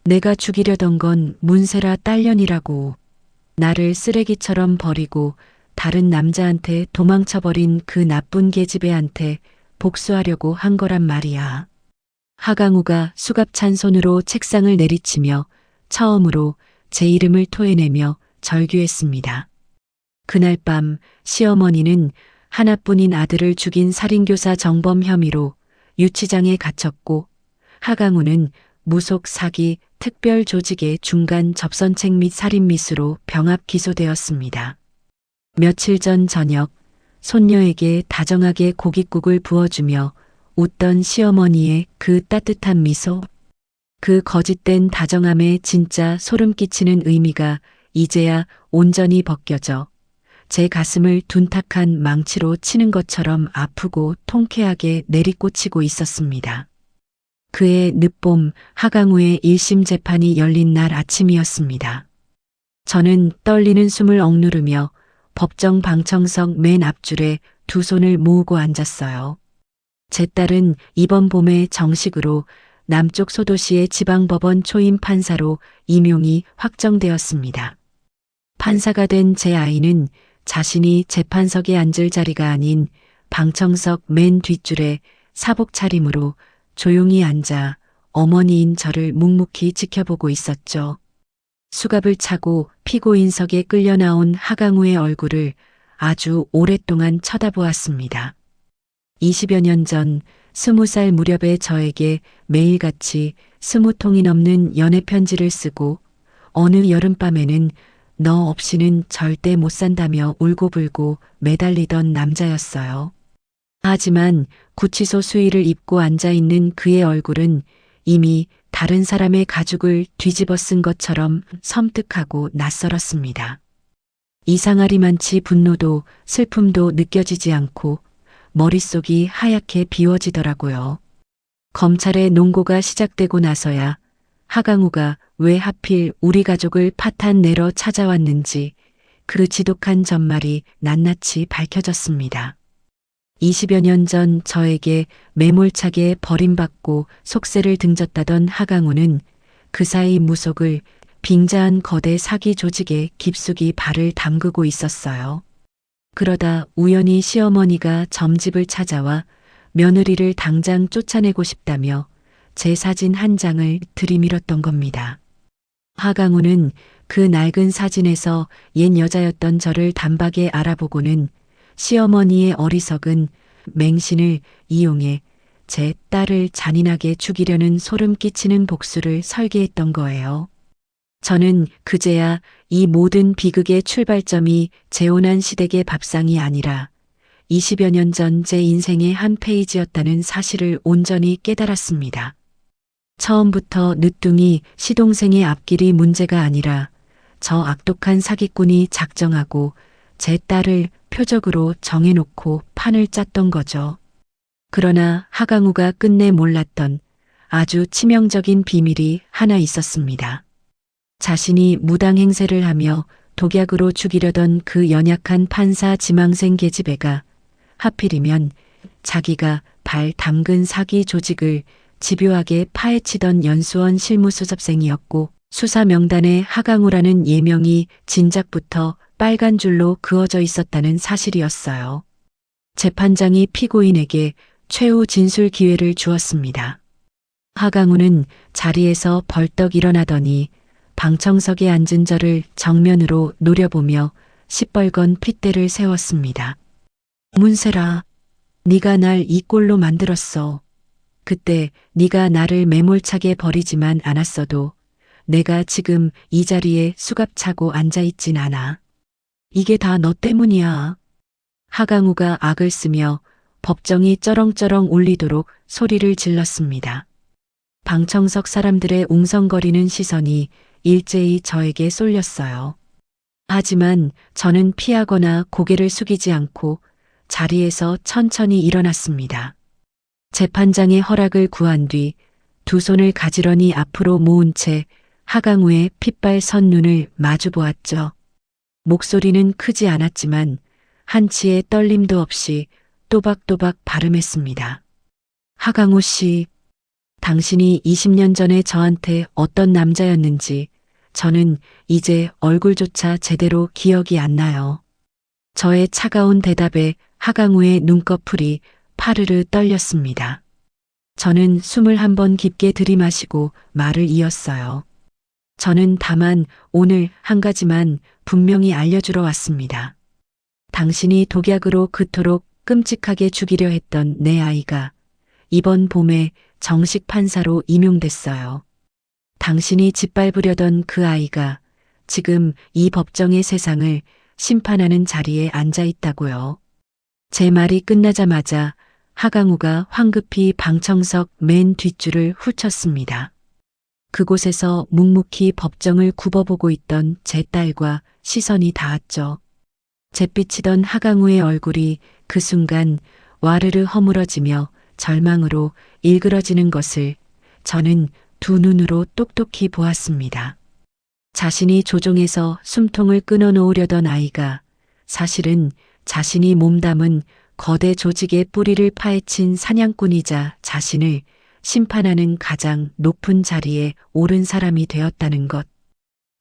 내가 죽이려던 건 문세라 딸년이라고. 나를 쓰레기처럼 버리고 다른 남자한테 도망쳐버린 그 나쁜 계집애한테 복수하려고 한 거란 말이야. 하강우가 수갑찬 손으로 책상을 내리치며 처음으로 제 이름을 토해내며 절규했습니다. 그날 밤 시어머니는 하나뿐인 아들을 죽인 살인교사 정범 혐의로 유치장에 갇혔고 하강우는 무속 사기 특별조직의 중간 접선책 및 살인미수로 병합 기소되었습니다. 며칠 전 저녁 손녀에게 다정하게 고깃국을 부어주며 웃던 시어머니의 그 따뜻한 미소, 그 거짓된 다정함에 진짜 소름 끼치는 의미가 이제야 온전히 벗겨져 제 가슴을 둔탁한 망치로 치는 것처럼 아프고 통쾌하게 내리꽂히고 있었습니다. 그해 늦봄 하강우의 1심 재판이 열린 날 아침이었습니다. 저는 떨리는 숨을 억누르며 법정 방청석 맨 앞줄에 두 손을 모으고 앉았어요. 제 딸은 이번 봄에 정식으로 남쪽 소도시의 지방법원 초임 판사로 임용이 확정되었습니다. 판사가 된 제 아이는 자신이 재판석에 앉을 자리가 아닌 방청석 맨 뒷줄에 사복 차림으로 조용히 앉아 어머니인 저를 묵묵히 지켜보고 있었죠. 수갑을 차고 피고인석에 끌려 나온 하강우의 얼굴을 아주 오랫동안 쳐다보았습니다. 20여 년 전 20살 무렵의 저에게 매일같이 20통이 넘는 연애 편지를 쓰고 어느 여름밤에는 너 없이는 절대 못 산다며 울고불고 매달리던 남자였어요. 하지만 구치소 수의를 입고 앉아있는 그의 얼굴은 이미 다른 사람의 가죽을 뒤집어 쓴 것처럼 섬뜩하고 낯설었습니다. 이상하리만치 분노도 슬픔도 느껴지지 않고 머릿속이 하얗게 비워지더라고요. 검찰의 논고가 시작되고 나서야 하강우가 왜 하필 우리 가족을 파탄내러 찾아왔는지 그 지독한 전말이 낱낱이 밝혀졌습니다. 20여 년 전 저에게 매몰차게 버림받고 속세를 등졌다던 하강우는 그 사이 무속을 빙자한 거대 사기 조직에 깊숙이 발을 담그고 있었어요. 그러다 우연히 시어머니가 점집을 찾아와 며느리를 당장 쫓아내고 싶다며 제 사진 한 장을 들이밀었던 겁니다. 하강우는 그 낡은 사진에서 옛 여자였던 저를 단박에 알아보고는 시어머니의 어리석은 맹신을 이용해 제 딸을 잔인하게 죽이려는 소름 끼치는 복수를 설계했던 거예요. 저는 그제야 이 모든 비극의 출발점이 재혼한 시댁의 밥상이 아니라 20여 년 전 제 인생의 한 페이지였다는 사실을 온전히 깨달았습니다. 처음부터 늦둥이 시동생의 앞길이 문제가 아니라 저 악독한 사기꾼이 작정하고 제 딸을 표적으로 정해놓고 판을 짰던 거죠. 그러나 하강우가 끝내 몰랐던 아주 치명적인 비밀이 하나 있었습니다. 자신이 무당 행세를 하며 독약으로 죽이려던 그 연약한 판사 지망생 계집애가 하필이면 자기가 발 담근 사기 조직을 집요하게 파헤치던 연수원 실무수습생이었고 수사 명단에 하강우라는 예명이 진작부터 빨간 줄로 그어져 있었다는 사실이었어요. 재판장이 피고인에게 최후 진술 기회를 주었습니다. 하강우는 자리에서 벌떡 일어나더니 방청석에 앉은 저를 정면으로 노려보며 시뻘건 핏대를 세웠습니다. 문세라, 네가 날 이 꼴로 만들었어. 그때 네가 나를 매몰차게 버리지만 않았어도 내가 지금 이 자리에 수갑차고 앉아있진 않아. 이게 다 너 때문이야. 하강우가 악을 쓰며 법정이 쩌렁쩌렁 울리도록 소리를 질렀습니다. 방청석 사람들의 웅성거리는 시선이 일제히 저에게 쏠렸어요. 하지만 저는 피하거나 고개를 숙이지 않고 자리에서 천천히 일어났습니다. 재판장의 허락을 구한 뒤 두 손을 가지런히 앞으로 모은 채 하강우의 핏발 선 눈을 마주 보았죠. 목소리는 크지 않았지만 한치의 떨림도 없이 또박또박 발음했습니다. 하강우 씨, 당신이 20년 전에 저한테 어떤 남자였는지 저는 이제 얼굴조차 제대로 기억이 안 나요. 저의 차가운 대답에 하강우의 눈꺼풀이 파르르 떨렸습니다. 저는 숨을 한 번 깊게 들이마시고 말을 이었어요. 저는 다만 오늘 한 가지만 분명히 알려주러 왔습니다. 당신이 독약으로 그토록 끔찍하게 죽이려 했던 내 아이가 이번 봄에 정식 판사로 임용됐어요. 당신이 짓밟으려던 그 아이가 지금 이 법정의 세상을 심판하는 자리에 앉아 있다고요. 제 말이 끝나자마자 하강우가 황급히 방청석 맨 뒷줄을 훑쳤습니다. 그곳에서 묵묵히 법정을 굽어보고 있던 제 딸과 시선이 닿았죠. 잿빛이던 하강우의 얼굴이 그 순간 와르르 허물어지며 절망으로 일그러지는 것을 저는 두 눈으로 똑똑히 보았습니다. 자신이 조종해서 숨통을 끊어놓으려던 아이가 사실은 자신이 몸담은 거대 조직의 뿌리를 파헤친 사냥꾼이자 자신을 심판하는 가장 높은 자리에 오른 사람이 되었다는 것.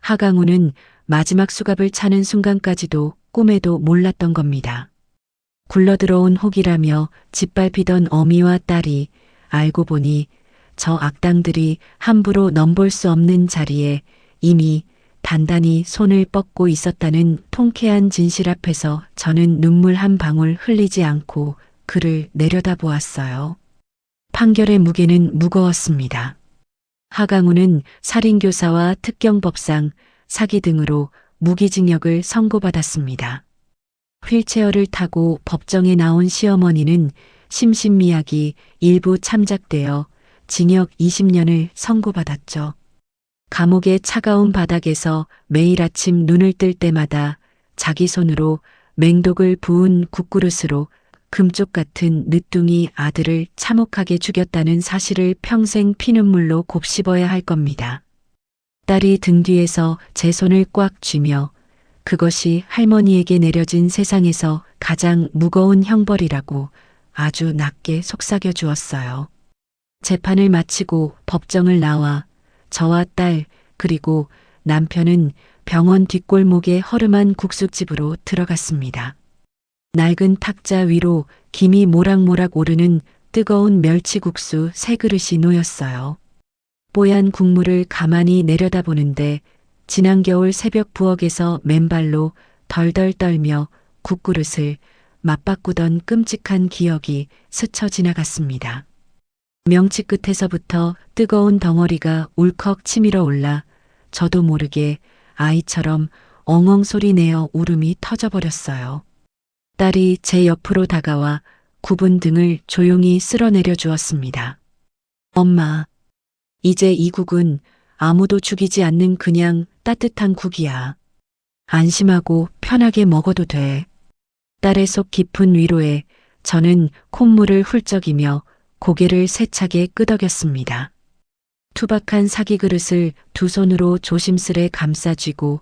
하강우는 마지막 수갑을 차는 순간까지도 꿈에도 몰랐던 겁니다. 굴러들어온 혹이라며 짓밟히던 어미와 딸이 알고 보니 저 악당들이 함부로 넘볼 수 없는 자리에 이미 단단히 손을 뻗고 있었다는 통쾌한 진실 앞에서 저는 눈물 한 방울 흘리지 않고 그를 내려다보았어요. 판결의 무게는 무거웠습니다. 하강우는 살인교사와 특경법상 사기 등으로 무기징역을 선고받았습니다. 휠체어를 타고 법정에 나온 시어머니는 심신미약이 일부 참작되어 징역 20년을 선고받았죠. 감옥의 차가운 바닥에서 매일 아침 눈을 뜰 때마다 자기 손으로 맹독을 부은 국그릇으로 금쪽 같은 늦둥이 아들을 참혹하게 죽였다는 사실을 평생 피눈물로 곱씹어야 할 겁니다. 딸이 등 뒤에서 제 손을 꽉 쥐며 그것이 할머니에게 내려진 세상에서 가장 무거운 형벌이라고 아주 낮게 속삭여 주었어요. 재판을 마치고 법정을 나와 저와 딸 그리고 남편은 병원 뒷골목의 허름한 국수집으로 들어갔습니다. 낡은 탁자 위로 김이 모락모락 오르는 뜨거운 멸치국수 3그릇이 놓였어요. 뽀얀 국물을 가만히 내려다보는데 지난 겨울 새벽 부엌에서 맨발로 덜덜 떨며 국그릇을 맞바꾸던 끔찍한 기억이 스쳐 지나갔습니다. 명치 끝에서부터 뜨거운 덩어리가 울컥 치밀어 올라 저도 모르게 아이처럼 엉엉 소리 내어 울음이 터져버렸어요. 딸이 제 옆으로 다가와 굽은 등을 조용히 쓸어내려 주었습니다. 엄마, 이제 이 국은 아무도 죽이지 않는 그냥 따뜻한 국이야. 안심하고 편하게 먹어도 돼. 딸의 속 깊은 위로에 저는 콧물을 훌쩍이며 고개를 세차게 끄덕였습니다. 투박한 사기 그릇을 두 손으로 조심스레 감싸쥐고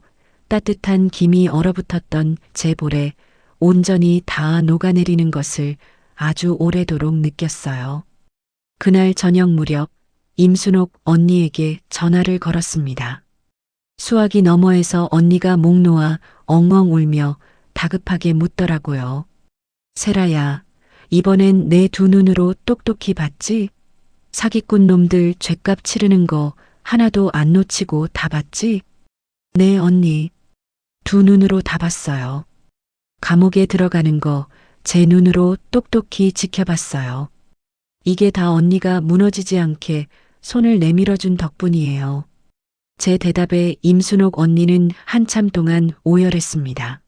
따뜻한 김이 얼어붙었던 제 볼에 온전히 닿아 녹아내리는 것을 아주 오래도록 느꼈어요. 그날 저녁 무렵 임순옥 언니에게 전화를 걸었습니다. 수화기 너머에서 언니가 목 놓아 엉엉 울며 다급하게 묻더라고요. 세라야, 이번엔 내 두 눈으로 똑똑히 봤지? 사기꾼 놈들 죗값 치르는 거 하나도 안 놓치고 다 봤지? 네, 언니. 두 눈으로 다 봤어요. 감옥에 들어가는 거 제 눈으로 똑똑히 지켜봤어요. 이게 다 언니가 무너지지 않게 손을 내밀어준 덕분이에요. 제 대답에 임순옥 언니는 한참 동안 오열했습니다.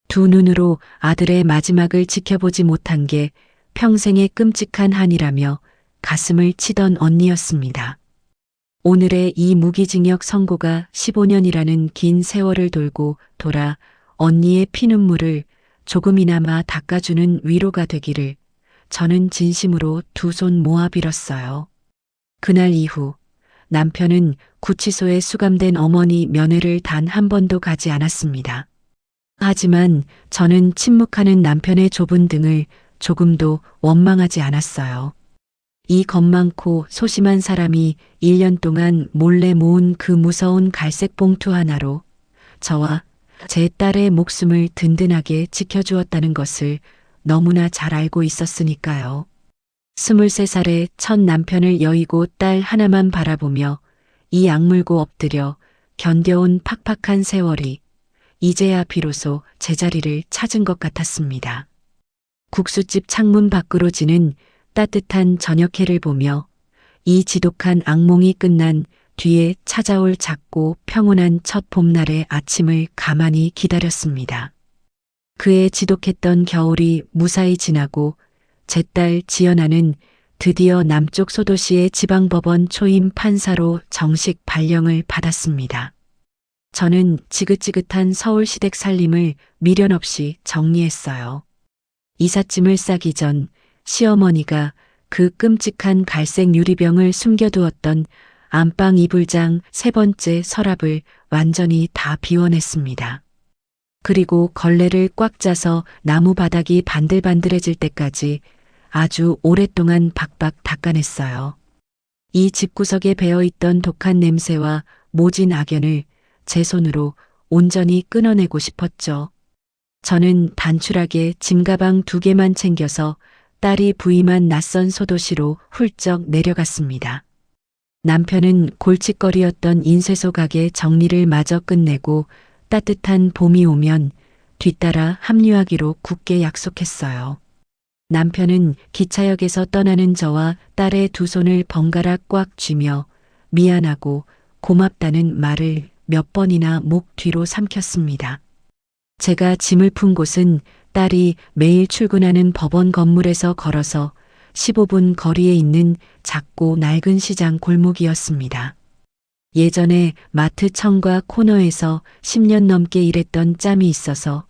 두 눈으로 아들의 마지막을 지켜보지 못한 게 평생의 끔찍한 한이라며 가슴을 치던 언니였습니다. 오늘의 이 무기징역 선고가 15년이라는 긴 세월을 돌고 돌아 언니의 피눈물을 조금이나마 닦아주는 위로가 되기를 저는 진심으로 두 손 모아 빌었어요. 그날 이후 남편은 구치소에 수감된 어머니 면회를 단 한 번도 가지 않았습니다. 하지만 저는 침묵하는 남편의 좁은 등을 조금도 원망하지 않았어요. 이 겁많고 소심한 사람이 1년 동안 몰래 모은 그 무서운 갈색 봉투 하나로 저와 제 딸의 목숨을 든든하게 지켜주었다는 것을 너무나 잘 알고 있었으니까요. 23살의 첫 남편을 여의고 딸 하나만 바라보며 이 악물고 엎드려 견뎌온 팍팍한 세월이 이제야 비로소 제자리를 찾은 것 같았습니다. 국수집 창문 밖으로 지는 따뜻한 저녁해를 보며 이 지독한 악몽이 끝난 뒤에 찾아올 작고 평온한 첫 봄날의 아침을 가만히 기다렸습니다. 그의 지독했던 겨울이 무사히 지나고 제 딸 지연아는 드디어 남쪽 소도시의 지방법원 초임 판사로 정식 발령을 받았습니다. 저는 지긋지긋한 서울시댁 살림을 미련 없이 정리했어요. 이삿짐을 싸기 전 시어머니가 그 끔찍한 갈색 유리병을 숨겨두었던 안방 이불장 3번째 서랍을 완전히 다 비워냈습니다. 그리고 걸레를 꽉 짜서 나무 바닥이 반들반들해질 때까지 아주 오랫동안 박박 닦아냈어요. 이 집구석에 배어있던 독한 냄새와 모진 악연을 제 손으로 온전히 끊어내고 싶었죠. 저는 단출하게 짐가방 2개만 챙겨서 딸이 부임한 낯선 소도시로 훌쩍 내려갔습니다. 남편은 골칫거리였던 인쇄소 가게 정리를 마저 끝내고 따뜻한 봄이 오면 뒤따라 합류하기로 굳게 약속했어요. 남편은 기차역에서 떠나는 저와 딸의 두 손을 번갈아 꽉 쥐며 미안하고 고맙다는 말을 몇 번이나 목 뒤로 삼켰습니다. 제가 짐을 푼 곳은 딸이 매일 출근하는 법원 건물에서 걸어서 15분 거리에 있는 작고 낡은 시장 골목이었습니다. 예전에 마트 청과 코너에서 10년 넘게 일했던 짬이 있어서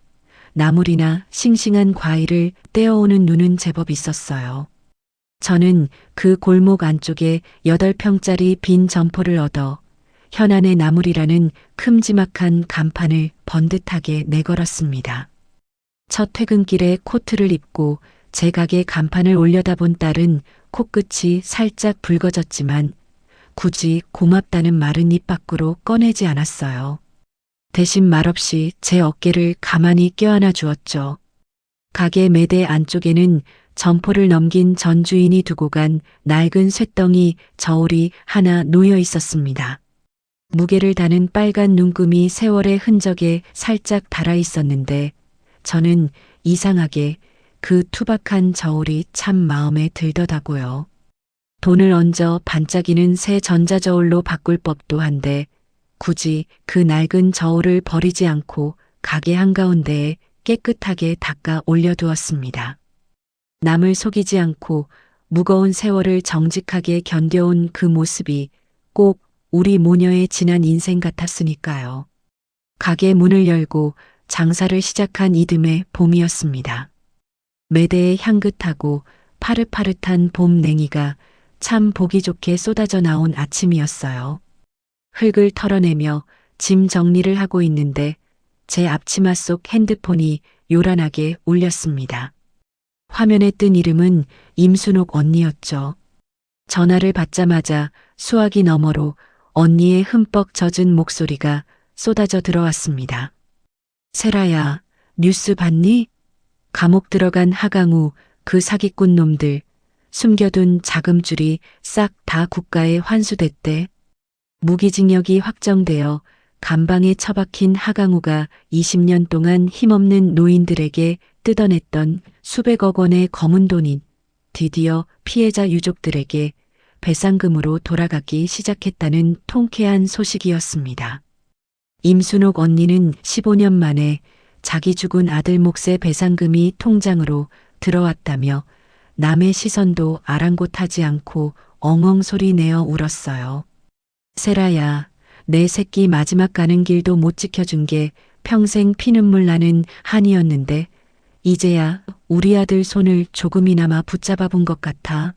나물이나 싱싱한 과일을 떼어오는 눈은 제법 있었어요. 저는 그 골목 안쪽에 8평짜리 빈 점포를 얻어 현안의 나물이라는 큼지막한 간판을 번듯하게 내걸었습니다. 첫 퇴근길에 코트를 입고 제 가게 간판을 올려다본 딸은 코끝이 살짝 붉어졌지만 굳이 고맙다는 말은 입 밖으로 꺼내지 않았어요. 대신 말없이 제 어깨를 가만히 껴안아 주었죠. 가게 매대 안쪽에는 점포를 넘긴 전 주인이 두고 간 낡은 쇳덩이 저울이 하나 놓여 있었습니다. 무게를 다는 빨간 눈금이 세월의 흔적에 살짝 달아 있었는데 저는 이상하게 그 투박한 저울이 참 마음에 들더라고요. 돈을 얹어 반짝이는 새 전자저울로 바꿀 법도 한데 굳이 그 낡은 저울을 버리지 않고 가게 한가운데에 깨끗하게 닦아 올려두었습니다. 남을 속이지 않고 무거운 세월을 정직하게 견뎌온 그 모습이 꼭 우리 모녀의 지난 인생 같았으니까요. 가게 문을 열고 장사를 시작한 이듬해 봄이었습니다. 매대에 향긋하고 파릇파릇한 봄 냉이가 참 보기 좋게 쏟아져 나온 아침이었어요. 흙을 털어내며 짐 정리를 하고 있는데 제 앞치마 속 핸드폰이 요란하게 울렸습니다. 화면에 뜬 이름은 임순옥 언니였죠. 전화를 받자마자 수화기 너머로 언니의 흠뻑 젖은 목소리가 쏟아져 들어왔습니다. 세라야, 뉴스 봤니? 감옥 들어간 하강우 그 사기꾼 놈들 숨겨둔 자금줄이 싹 다 국가에 환수됐대. 무기징역이 확정되어 감방에 처박힌 하강우가 20년 동안 힘없는 노인들에게 뜯어냈던 수백억 원의 검은 돈이 드디어 피해자 유족들에게 배상금으로 돌아가기 시작했다는 통쾌한 소식이었습니다. 임순옥 언니는 15년 만에 자기 죽은 아들 몫의 배상금이 통장으로 들어왔다며 남의 시선도 아랑곳하지 않고 엉엉 소리 내어 울었어요. 세라야, 내 새끼 마지막 가는 길도 못 지켜준 게 평생 피눈물 나는 한이었는데 이제야 우리 아들 손을 조금이나마 붙잡아 본 것 같아.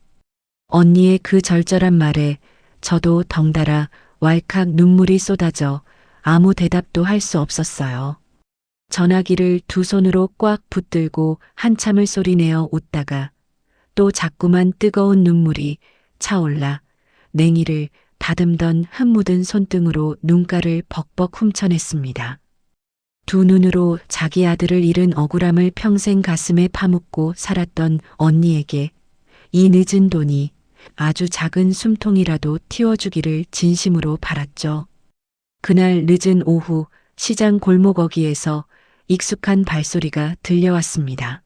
언니의 그 절절한 말에 저도 덩달아 왈칵 눈물이 쏟아져 아무 대답도 할 수 없었어요. 전화기를 두 손으로 꽉 붙들고 한참을 소리내어 웃다가 또 자꾸만 뜨거운 눈물이 차올라 냉이를 다듬던 흠 묻은 손등으로 눈가를 벅벅 훔쳐냈습니다. 두 눈으로 자기 아들을 잃은 억울함을 평생 가슴에 파묻고 살았던 언니에게 이 늦은 돈이 아주 작은 숨통이라도 틔워주기를 진심으로 바랐죠. 그날 늦은 오후 시장 골목 어귀에서 익숙한 발소리가 들려왔습니다.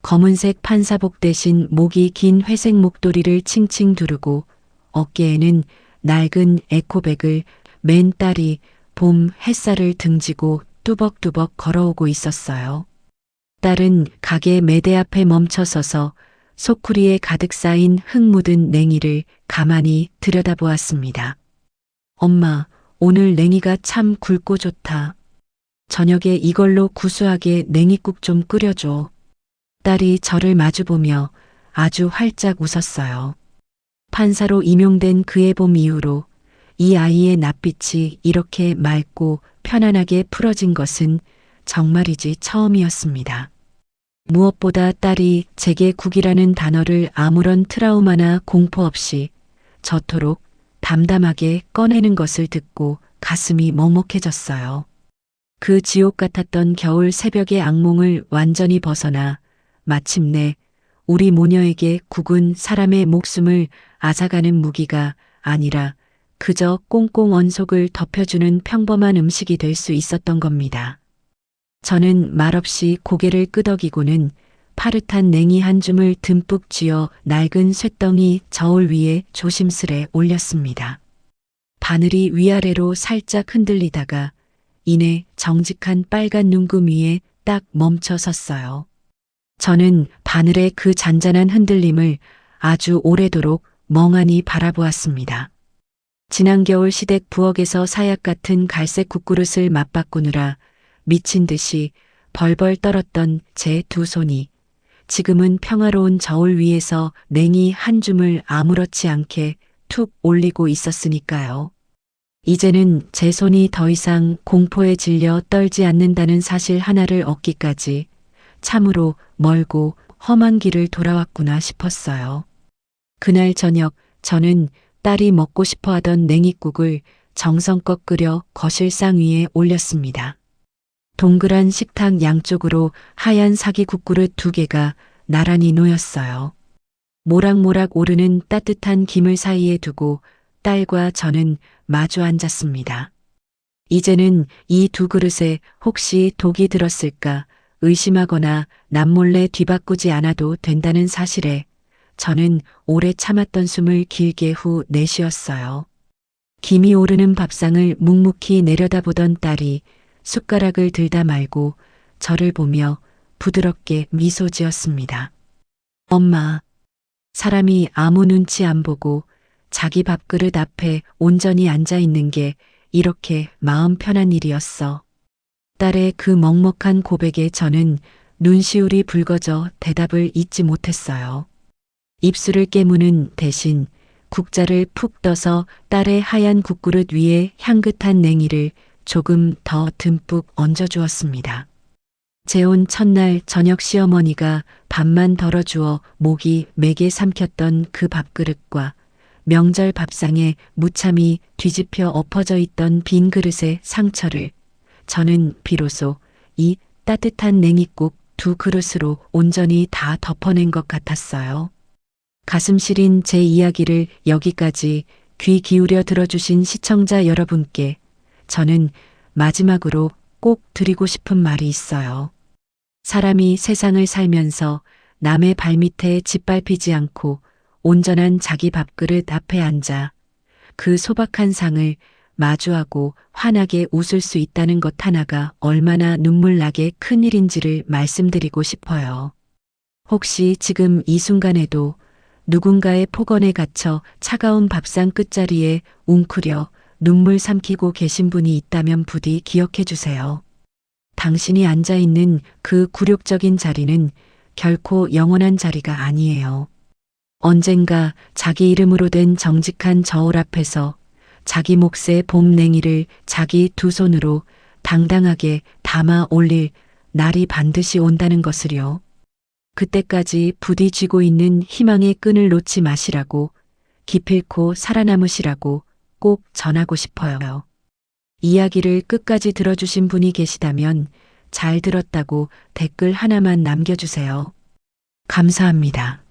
검은색 판사복 대신 목이 긴 회색 목도리를 칭칭 두르고 어깨에는 낡은 에코백을 맨 딸이 봄 햇살을 등지고 뚜벅뚜벅 걸어오고 있었어요. 딸은 가게 매대 앞에 멈춰서서 소쿠리에 가득 쌓인 흙 묻은 냉이를 가만히 들여다보았습니다. 엄마, 오늘 냉이가 참 굵고 좋다. 저녁에 이걸로 구수하게 냉이국 좀 끓여줘. 딸이 저를 마주보며 아주 활짝 웃었어요. 판사로 임용된 그의 봄 이후로 이 아이의 낯빛이 이렇게 맑고 편안하게 풀어진 것은 정말이지 처음이었습니다. 무엇보다 딸이 제게 국이라는 단어를 아무런 트라우마나 공포 없이 저토록 담담하게 꺼내는 것을 듣고 가슴이 먹먹해졌어요. 그 지옥 같았던 겨울 새벽의 악몽을 완전히 벗어나 마침내 우리 모녀에게 국은 사람의 목숨을 앗아가는 무기가 아니라 그저 꽁꽁 언 속을 덮여주는 평범한 음식이 될 수 있었던 겁니다. 저는 말없이 고개를 끄덕이고는 파릇한 냉이 한 줌을 듬뿍 쥐어 낡은 쇳덩이 저울 위에 조심스레 올렸습니다. 바늘이 위아래로 살짝 흔들리다가 이내 정직한 빨간 눈금 위에 딱 멈춰 섰어요. 저는 바늘의 그 잔잔한 흔들림을 아주 오래도록 멍하니 바라보았습니다. 지난 겨울 시댁 부엌에서 사약 같은 갈색 국그릇을 맞바꾸느라 미친 듯이 벌벌 떨었던 제 두 손이 지금은 평화로운 저울 위에서 냉이 한 줌을 아무렇지 않게 툭 올리고 있었으니까요. 이제는 제 손이 더 이상 공포에 질려 떨지 않는다는 사실 하나를 얻기까지 참으로 멀고 험한 길을 돌아왔구나 싶었어요. 그날 저녁 저는 딸이 먹고 싶어 하던 냉이국을 정성껏 끓여 거실상 위에 올렸습니다. 동그란 식탁 양쪽으로 하얀 사기 국그릇 두 개가 나란히 놓였어요. 모락모락 오르는 따뜻한 김을 사이에 두고 딸과 저는 마주 앉았습니다. 이제는 이 두 그릇에 혹시 독이 들었을까 의심하거나 남몰래 뒤바꾸지 않아도 된다는 사실에 저는 오래 참았던 숨을 길게 후 내쉬었어요. 김이 오르는 밥상을 묵묵히 내려다보던 딸이 숟가락을 들다 말고 저를 보며 부드럽게 미소 지었습니다. 엄마, 사람이 아무 눈치 안 보고 자기 밥그릇 앞에 온전히 앉아 있는 게 이렇게 마음 편한 일이었어. 딸의 그 먹먹한 고백에 저는 눈시울이 붉어져 대답을 잇지 못했어요. 입술을 깨무는 대신 국자를 푹 떠서 딸의 하얀 국그릇 위에 향긋한 냉이를 조금 더 듬뿍 얹어주었습니다. 재혼 첫날 저녁 시어머니가 밥만 덜어주어 목이 매게 삼켰던 그 밥그릇과 명절 밥상에 무참히 뒤집혀 엎어져 있던 빈 그릇의 상처를 저는 비로소 이 따뜻한 냉이국 두 그릇으로 온전히 다 덮어낸 것 같았어요. 가슴 시린 제 이야기를 여기까지 귀 기울여 들어주신 시청자 여러분께 저는 마지막으로 꼭 드리고 싶은 말이 있어요. 사람이 세상을 살면서 남의 발밑에 짓밟히지 않고 온전한 자기 밥그릇 앞에 앉아 그 소박한 상을 마주하고 환하게 웃을 수 있다는 것 하나가 얼마나 눈물나게 큰 일인지를 말씀드리고 싶어요. 혹시 지금 이 순간에도 누군가의 폭언에 갇혀 차가운 밥상 끝자리에 웅크려 눈물 삼키고 계신 분이 있다면 부디 기억해 주세요. 당신이 앉아 있는 그 굴욕적인 자리는 결코 영원한 자리가 아니에요. 언젠가 자기 이름으로 된 정직한 저울 앞에서 자기 몫의 봄 냉이를 자기 두 손으로 당당하게 담아 올릴 날이 반드시 온다는 것을요. 그때까지 부디 쥐고 있는 희망의 끈을 놓지 마시라고, 기필코 살아남으시라고 꼭 전하고 싶어요. 이야기를 끝까지 들어주신 분이 계시다면 잘 들었다고 댓글 하나만 남겨주세요. 감사합니다.